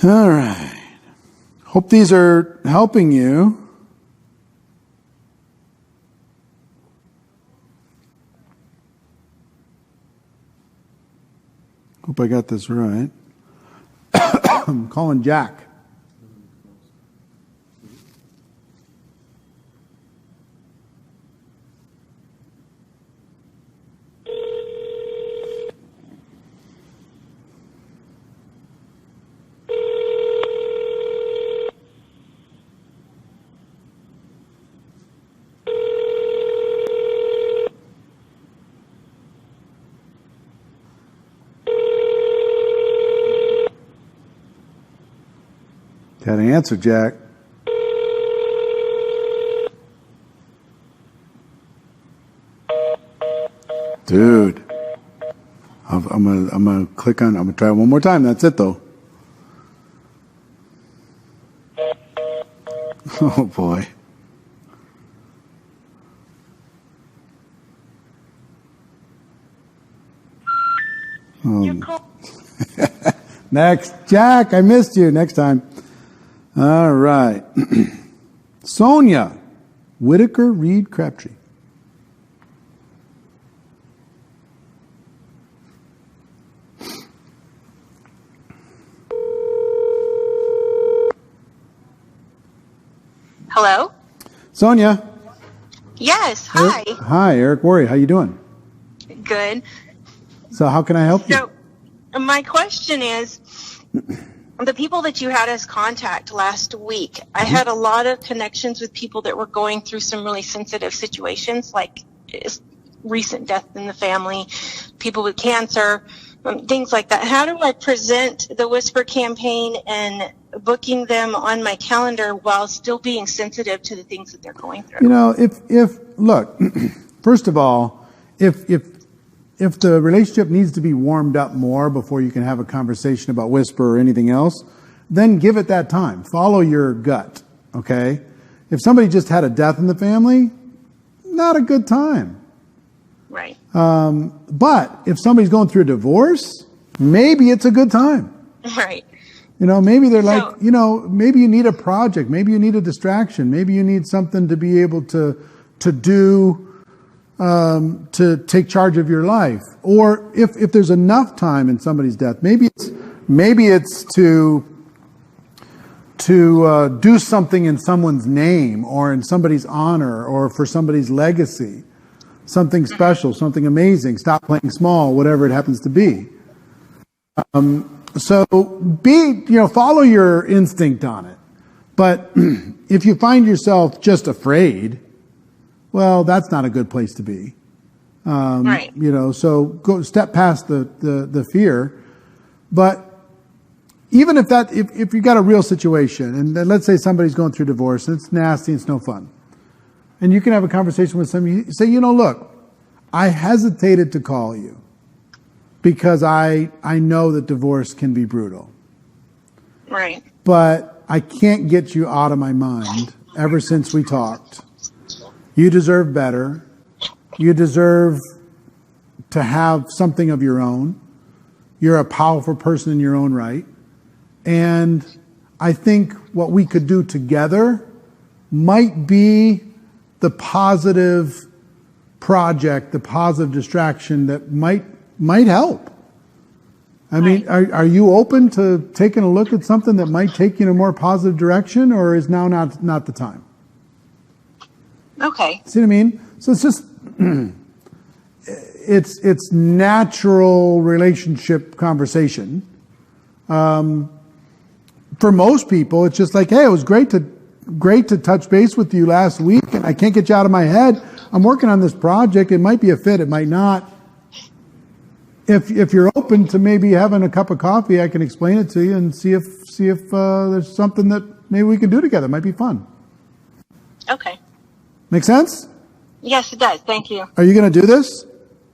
All right. Hope these are helping you. Hope I got this right. I'm calling Jack. Got an answer, Jack. Dude. I'm gonna click on, I'm gonna try it one more time. That's it though. Oh boy. Next. Jack, I missed you. Next time. All right. Sonia Whitaker Reed Crabtree. Hello? Sonia. Yes. Hi. Hi, Eric Worry. How you doing? Good. So how can I help you? So, my question is, the people that you had as contact last week, I had a lot of connections with people that were going through some really sensitive situations, like recent death in the family, people with cancer, things like that. How do I present the Whisper campaign and booking them on my calendar while still being sensitive to the things that they're going through? If look, first of all, if the relationship needs to be warmed up more before you can have a conversation about Whisper or anything else, then give it that time. Follow your gut, okay? If somebody just had a death in the family, not a good time. Right. But if somebody's going through a divorce, maybe it's a good time. Right. Maybe they're like, maybe you need a project, maybe you need a distraction, maybe you need something to be able to do to take charge of your life. Or if there's enough time in somebody's death, maybe it's to do something in someone's name or in somebody's honor or for somebody's legacy, something special, something amazing. Stop playing small, whatever it happens to be. So follow your instinct on it. But if you find yourself just afraid, well, that's not a good place to be. Right. So go step past the fear. But even if you got a real situation, and let's say somebody's going through divorce, and it's nasty, it's no fun, and you can have a conversation with somebody, you say, look, I hesitated to call you because I know that divorce can be brutal. Right. But I can't get you out of my mind ever since we talked. You deserve better. You deserve to have something of your own. You're a powerful person in your own right. And I think what we could do together might be the positive project, the positive distraction that might help. I mean, are you open to taking a look at something that might take you in a more positive direction, or is now not the time? Okay. See what I mean? So it's just it's natural relationship conversation. For most people, it's just like, hey, it was great to touch base with you last week, and I can't get you out of my head. I'm working on this project. It might be a fit. It might not. If you're open to maybe having a cup of coffee, I can explain it to you and see if there's something that maybe we can do together. It might be fun. Okay. Make sense? Yes, it does. Thank you. Are you going to do this?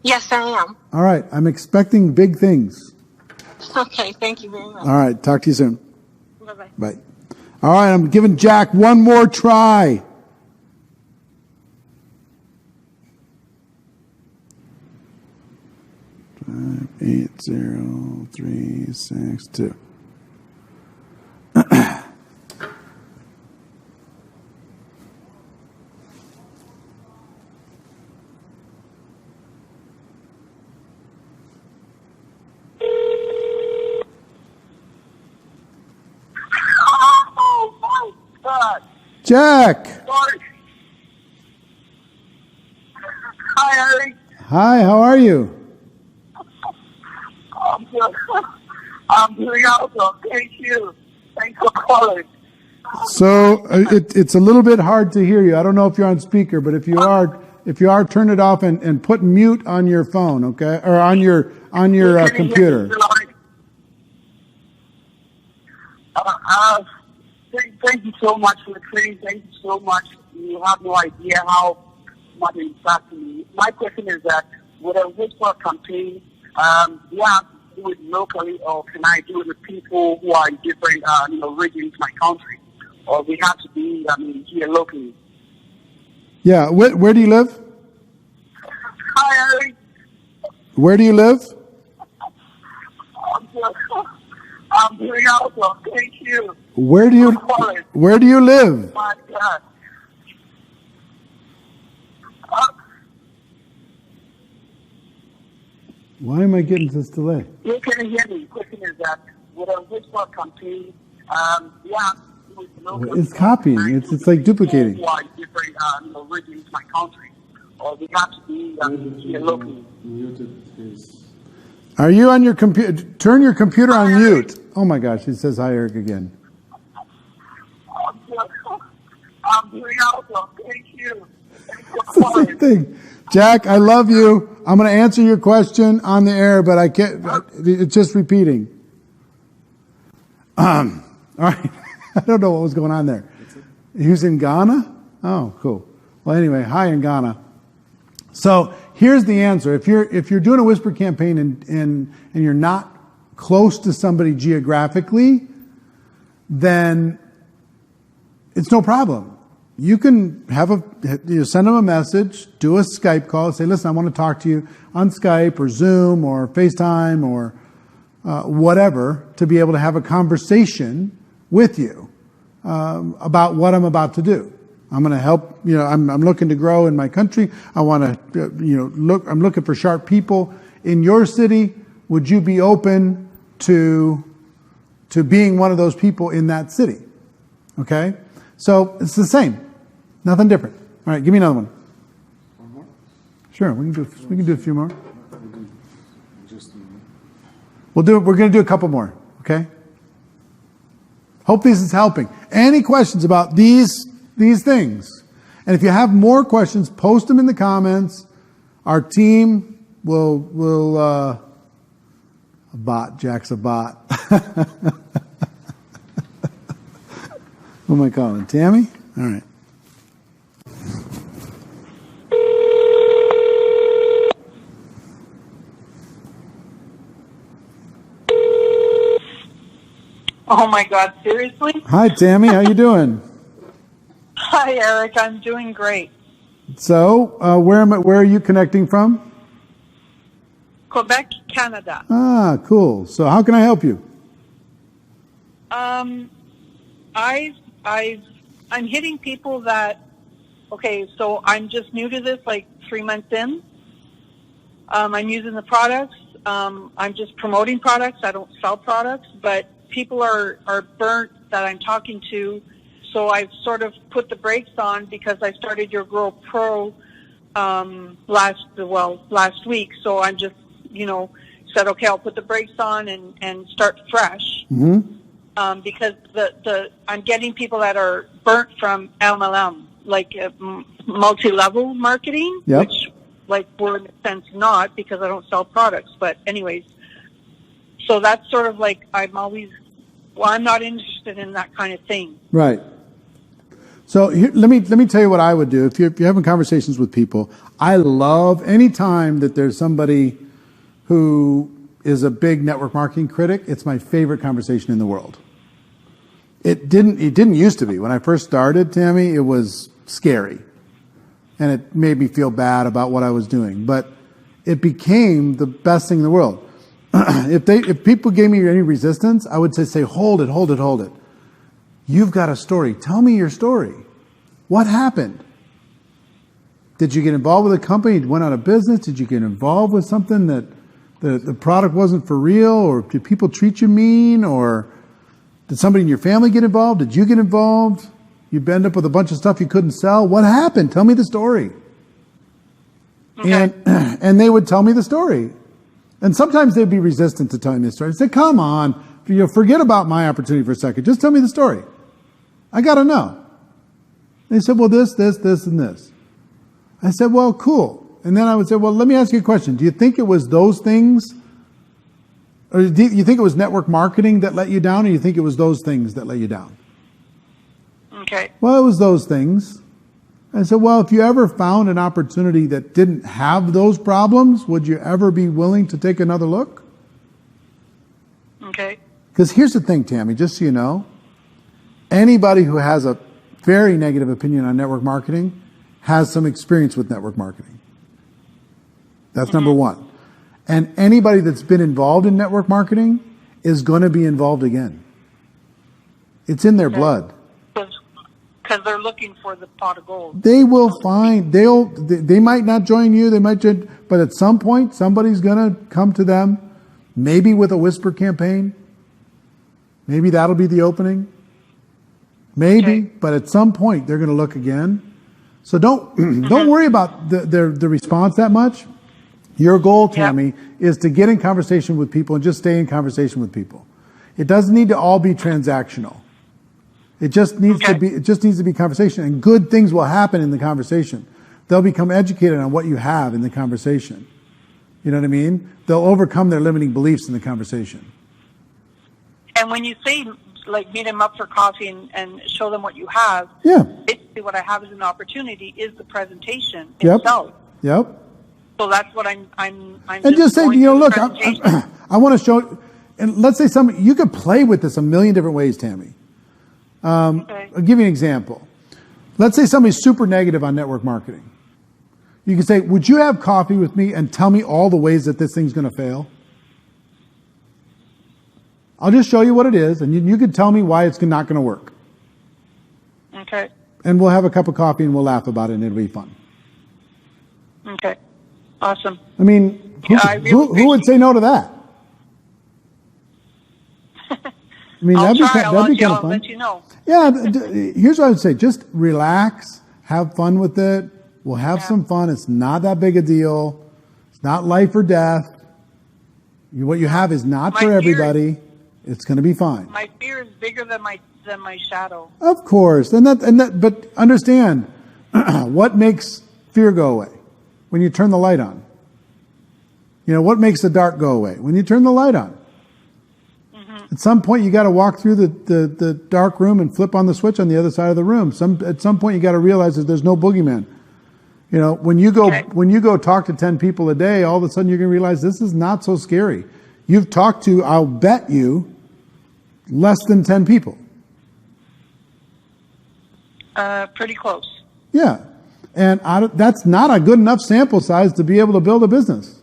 Yes, I am. All right. I'm expecting big things. Okay. Thank you very much. All right. Talk to you soon. Bye-bye. Bye. All right. I'm giving Jack one more try. Five, 8, 0, 3, 6, 2. Oh my God! Jack. Sorry. Hi, Eric. Hi. How are you? I'm good. I'm doing awesome. Thank you. Thanks for calling. So it's a little bit hard to hear you. I don't know if you're on speaker, but if you are, turn it off and put mute on your phone, okay, or on your computer. Thank you so much for the training. Thank you so much. You have no idea how much it impacted me. My question is that with a whisper campaign, do I have to do it locally, or can I do it with people who are in different regions of my country, or we have to be here locally? Yeah. Where do you live? Hi, Eric. Where do you live? I'm doing awesome. Thank you. Where do you live? My God. Why am I getting this delay? You can hear me. The question is that with a whisper campaign, It's copying. It's like duplicating. Who are in different regions of my country, or we have to be here locally. Are you on your computer? Turn your computer on mute. Oh my gosh, it says hi, Eric again. I'm doing awesome. Thank you. Thanks for calling. Same thing. Jack, I love you. I'm going to answer your question on the air, but I can't. It's just repeating. All right. I don't know what was going on there. He was in Ghana? Oh, cool. Well, anyway, hi in Ghana. So here's the answer. If you're doing a whisper campaign and you're not close to somebody geographically, then it's no problem. You can send them a message, do a Skype call, say, listen, I want to talk to you on Skype or Zoom or FaceTime or whatever, to be able to have a conversation with you about what I'm about to do. I'm going to help, I'm looking to grow in my country. I want to, I'm looking for sharp people in your city. Would you be open to being one of those people in that city? Okay? So it's the same. Nothing different. All right, give me another one. One more? Sure, we can do a few more. Just We're going to do a couple more, okay? Hope this is helping. Any questions about these things? And if you have more questions, post them in the comments. Our team will a bot, Jack's a bot. What am I calling? Tammy? All right. Oh my God, seriously? Hi, Tammy. How you doing? Hi, Eric. I'm doing great. So, where are you connecting from? Quebec, Canada. Ah, cool. So how can I help you? I'm hitting people that, okay, so I'm just new to this, like 3 months in. I'm using the products. I'm just promoting products. I don't sell products, but people are burnt that I'm talking to. So I've sort of put the brakes on because I started your Grow Pro last week. So I'm just, said, okay, I'll put the brakes on and start fresh. Mm-hmm. Because I'm getting people that are burnt from MLM, like multi-level marketing, Yep. which we're in a sense not because I don't sell products. But anyways, so that's sort of like I'm not interested in that kind of thing. Right. So here, let me tell you what I would do if you're having conversations with people. I love any time that there's somebody who is a big network marketing critic. It's my favorite conversation in the world. It didn't used to be. When I first started, Tammy, it was scary. And it made me feel bad about what I was doing. But it became the best thing in the world. If people gave me any resistance, I would say, hold it. You've got a story. Tell me your story. What happened? Did you get involved with a company that went out of business? Did you get involved with something that the product wasn't for real? Or did people treat you mean? Or did somebody in your family get involved? Did you get involved? You end up with a bunch of stuff you couldn't sell. What happened? Tell me the story. Okay. And they would tell me the story. And sometimes they'd be resistant to telling me the story. I'd say, come on, forget about my opportunity for a second. Just tell me the story. I got to know. They said, well, this, and this. I said, well, cool. And then I would say, well, let me ask you a question. Do you think it was those things? Or do you think it was network marketing that let you down? Or do you think it was those things that let you down? Okay. Well, it was those things. I said, well, if you ever found an opportunity that didn't have those problems, would you ever be willing to take another look? Okay. Because here's the thing, Tammy, just so you know, anybody who has a very negative opinion on network marketing has some experience with network marketing. That's number one. And anybody that's been involved in network marketing is going to be involved again. It's in their blood. Because they're looking for the pot of gold. They will find, they might not join you, but at some point, somebody's going to come to them, maybe with a whisper campaign. Maybe that'll be the opening. Maybe, but at some point, they're going to look again. So don't worry about the response that much. Your goal, Tammy, is to get in conversation with people and just stay in conversation with people. It doesn't need to all be transactional. It just needs to be conversation, and good things will happen in the conversation. They'll become educated on what you have in the conversation. You know what I mean? They'll overcome their limiting beliefs in the conversation. And when you say, like, meet them up for coffee and show them what you have, basically what I have as an opportunity is the presentation itself. Yep. So that's what I'm and just say, look, I want to show, and let's say you could play with this a million different ways, Tammy. I'll give you an example. Let's say somebody's super negative on network marketing. You can say, would you have coffee with me and tell me all the ways that this thing's going to fail? I'll just show you what it is, and you can tell me why it's not going to work. Okay. And we'll have a cup of coffee and we'll laugh about it and it'll be fun. Okay. Awesome. I mean, Yeah, I really who would say no to that? I mean, I'll that'd try. be kind I'll of fun. let you know. Yeah, here's what I would say. Just relax, have fun with it. We'll have some fun. It's not that big a deal. It's not life or death. What you have is not My for fear- everybody. It's going to be fine. My fear is bigger than my shadow. Of course. But understand what makes fear go away? When you turn the light on. You know, what makes the dark go away? When you turn the light on. At some point, you got to walk through the dark room and flip on the switch on the other side of the room. At some point, you got to realize that there's no boogeyman. You know, when you go talk to 10 people a day, all of a sudden you're going to realize this is not so scary. You've talked to, I'll bet you, less than 10 people. Pretty close. Yeah, and that's not a good enough sample size to be able to build a business.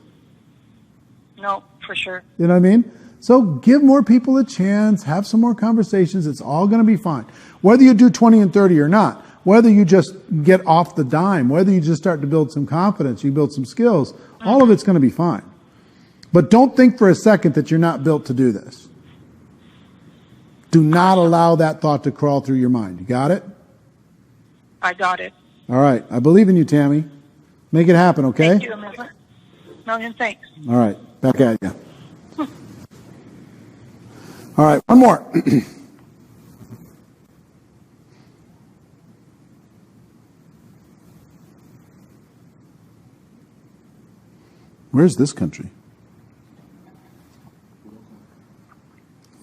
No, for sure. You know what I mean? So give more people a chance, have some more conversations. It's all going to be fine. Whether you do 20 and 30 or not, whether you just get off the dime, whether you just start to build some confidence, you build some skills, all of it's going to be fine. But don't think for a second that you're not built to do this. Do not allow that thought to crawl through your mind. You got it? I got it. All right. I believe in you, Tammy. Make it happen, okay? Thank you, million thanks. All right. Back at you. All right. One more. Where's this country?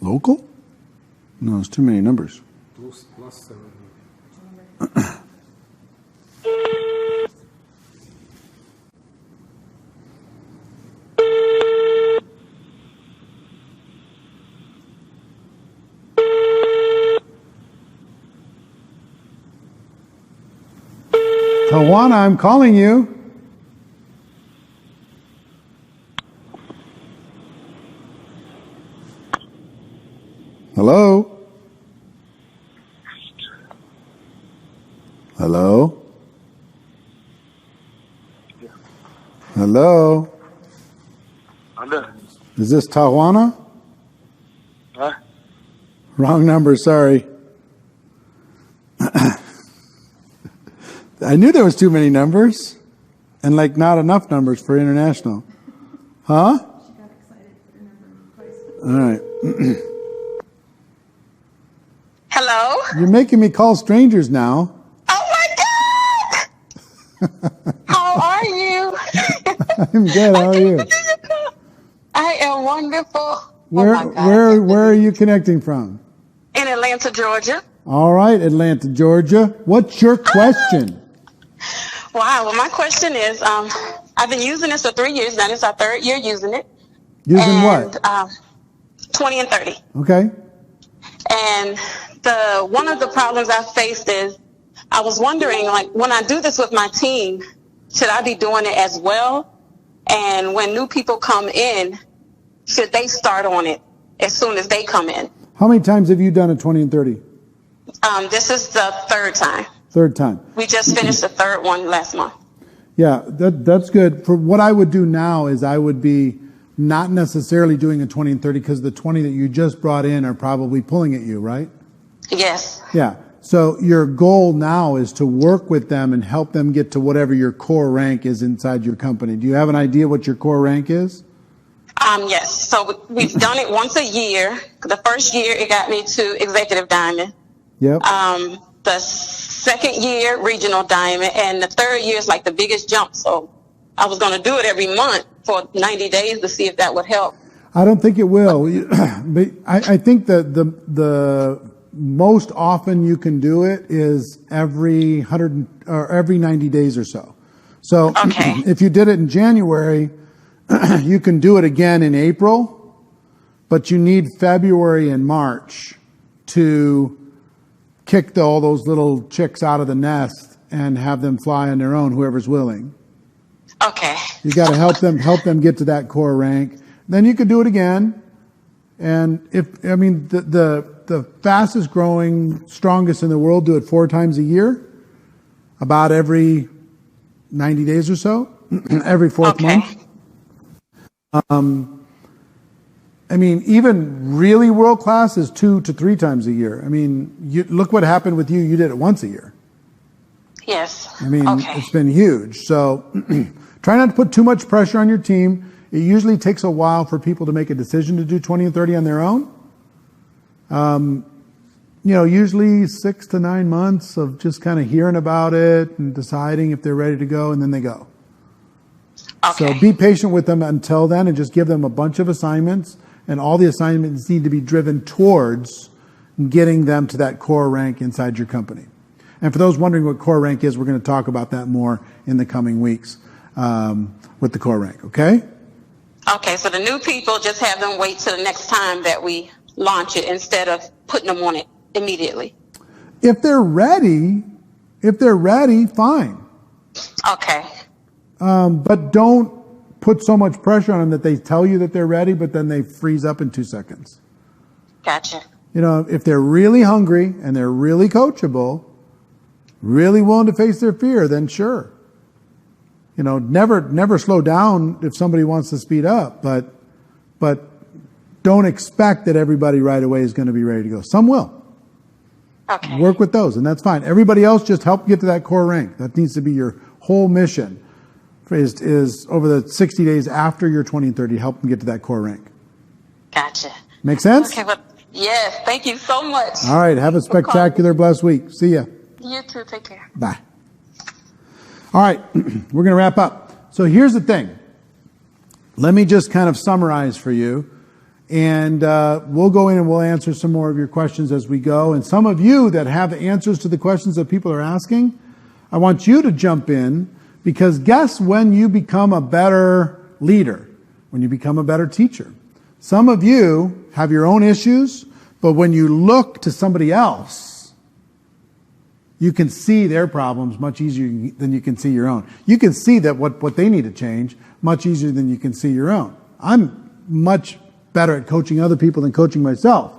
Local? No, it's too many numbers. Plus 7. Tawana, I'm calling you. Hello? Hello? Hello? Is this Tawana? Huh? Wrong number, sorry. I knew there was too many numbers and like not enough numbers for international. Huh? She got excited for her number twice. All right. Hello? You're making me call strangers now. Oh my God! How are you? I'm good. How are you? I am wonderful. Where oh my God. where are you connecting from? In Atlanta, Georgia. All right, Atlanta, Georgia. What's your question? Wow. Well, my question is, I've been using this for 3 years now. This is our third year using it. Using what? 20 and 30. Okay. And one of the problems I faced is I was wondering, like, when I do this with my team, should I be doing it as well? And when new people come in, should they start on it as soon as they come in? How many times have you done a 20 and 30? This is the third time. Third time. We just finished the third one last month. Yeah, that's good. For what I would do now is I would be not necessarily doing a 20 and 30 because the 20 that you just brought in are probably pulling at you, right? Yes. Yeah. So your goal now is to work with them and help them get to whatever your core rank is inside your company. Do you have an idea what your core rank is? Yes. So we've done it once a year. The first year it got me to Executive Diamond. Yep. The second year, Regional Diamond, and the third year is like the biggest jump. So I was going to do it every month for 90 days to see if that would help. I don't think it will. But I think that the most often you can do it is every 100 or every 90 days or so. So Okay. if you did it in January, you can do it again in April, but you need February and March to kick all those little chicks out of the nest and have them fly on their own, whoever's willing. Okay. You got to help them get to that core rank. Then you could do it again. And the fastest growing, strongest in the world do it 4 times a year. about every 90 days or so, every fourth month. I mean, even really world class is 2 to 3 times a year. I mean, look what happened with you. You did it once a year. Yes. I mean, it's been huge. So try not to put too much pressure on your team. It usually takes a while for people to make a decision to do 20 and 30 on their own. Usually 6 to 9 months of just kind of hearing about it and deciding if they're ready to go, and then they go. Okay. So be patient with them until then, and just give them a bunch of assignments, and all the assignments need to be driven towards getting them to that core rank inside your company. And for those wondering what core rank is, we're going to talk about that more in the coming weeks with the core rank, okay? Okay, so the new people, just have them wait till the next time that we launch it instead of putting them on it immediately. If they're ready, fine. Okay. But don't put so much pressure on them that they tell you that they're ready, but then they freeze up in 2 seconds. Gotcha. If they're really hungry and they're really coachable, really willing to face their fear, then sure. Never slow down if somebody wants to speed up, but don't expect that everybody right away is going to be ready to go. Some will. Okay. Work with those, and that's fine. Everybody else, just help get to that core rank. That needs to be your whole mission, is over the 60 days after your 20 and 30, help them get to that core rank. Gotcha. Make sense? Okay, well, yes, thank you so much. All right, have a spectacular, blessed week. See ya. You too, take care. Bye. All right, we're going to wrap up. So here's the thing. Let me just kind of summarize for you, and we'll go in and we'll answer some more of your questions as we go. And some of you that have answers to the questions that people are asking, I want you to jump in, because guess when you become a better leader? When you become a better teacher. Some of you have your own issues, but when you look to somebody else, you can see their problems much easier than you can see your own. You can see that what they need to change much easier than you can see your own. I'm much better at coaching other people than coaching myself.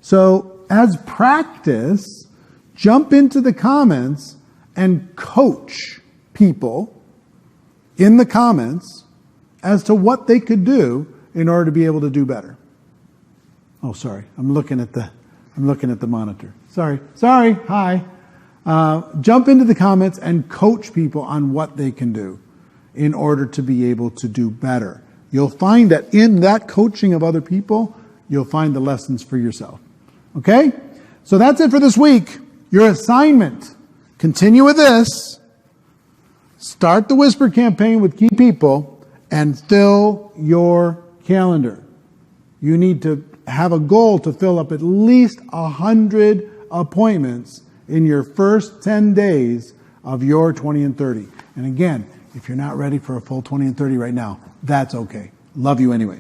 So as practice, jump into the comments and coach people in the comments as to what they could do in order to be able to do better. Oh, sorry. I'm looking at the monitor. Sorry. Hi. Jump into the comments and coach people on what they can do in order to be able to do better. You'll find that in that coaching of other people, you'll find the lessons for yourself. Okay? So that's it for this week. Your assignment. Continue with this. Start the Whisper campaign with key people and fill your calendar. You need to have a goal to fill up at least 100 appointments in your first 10 days of your 20 and 30. And again, if you're not ready for a full 20 and 30 right now, that's okay. Love you anyway.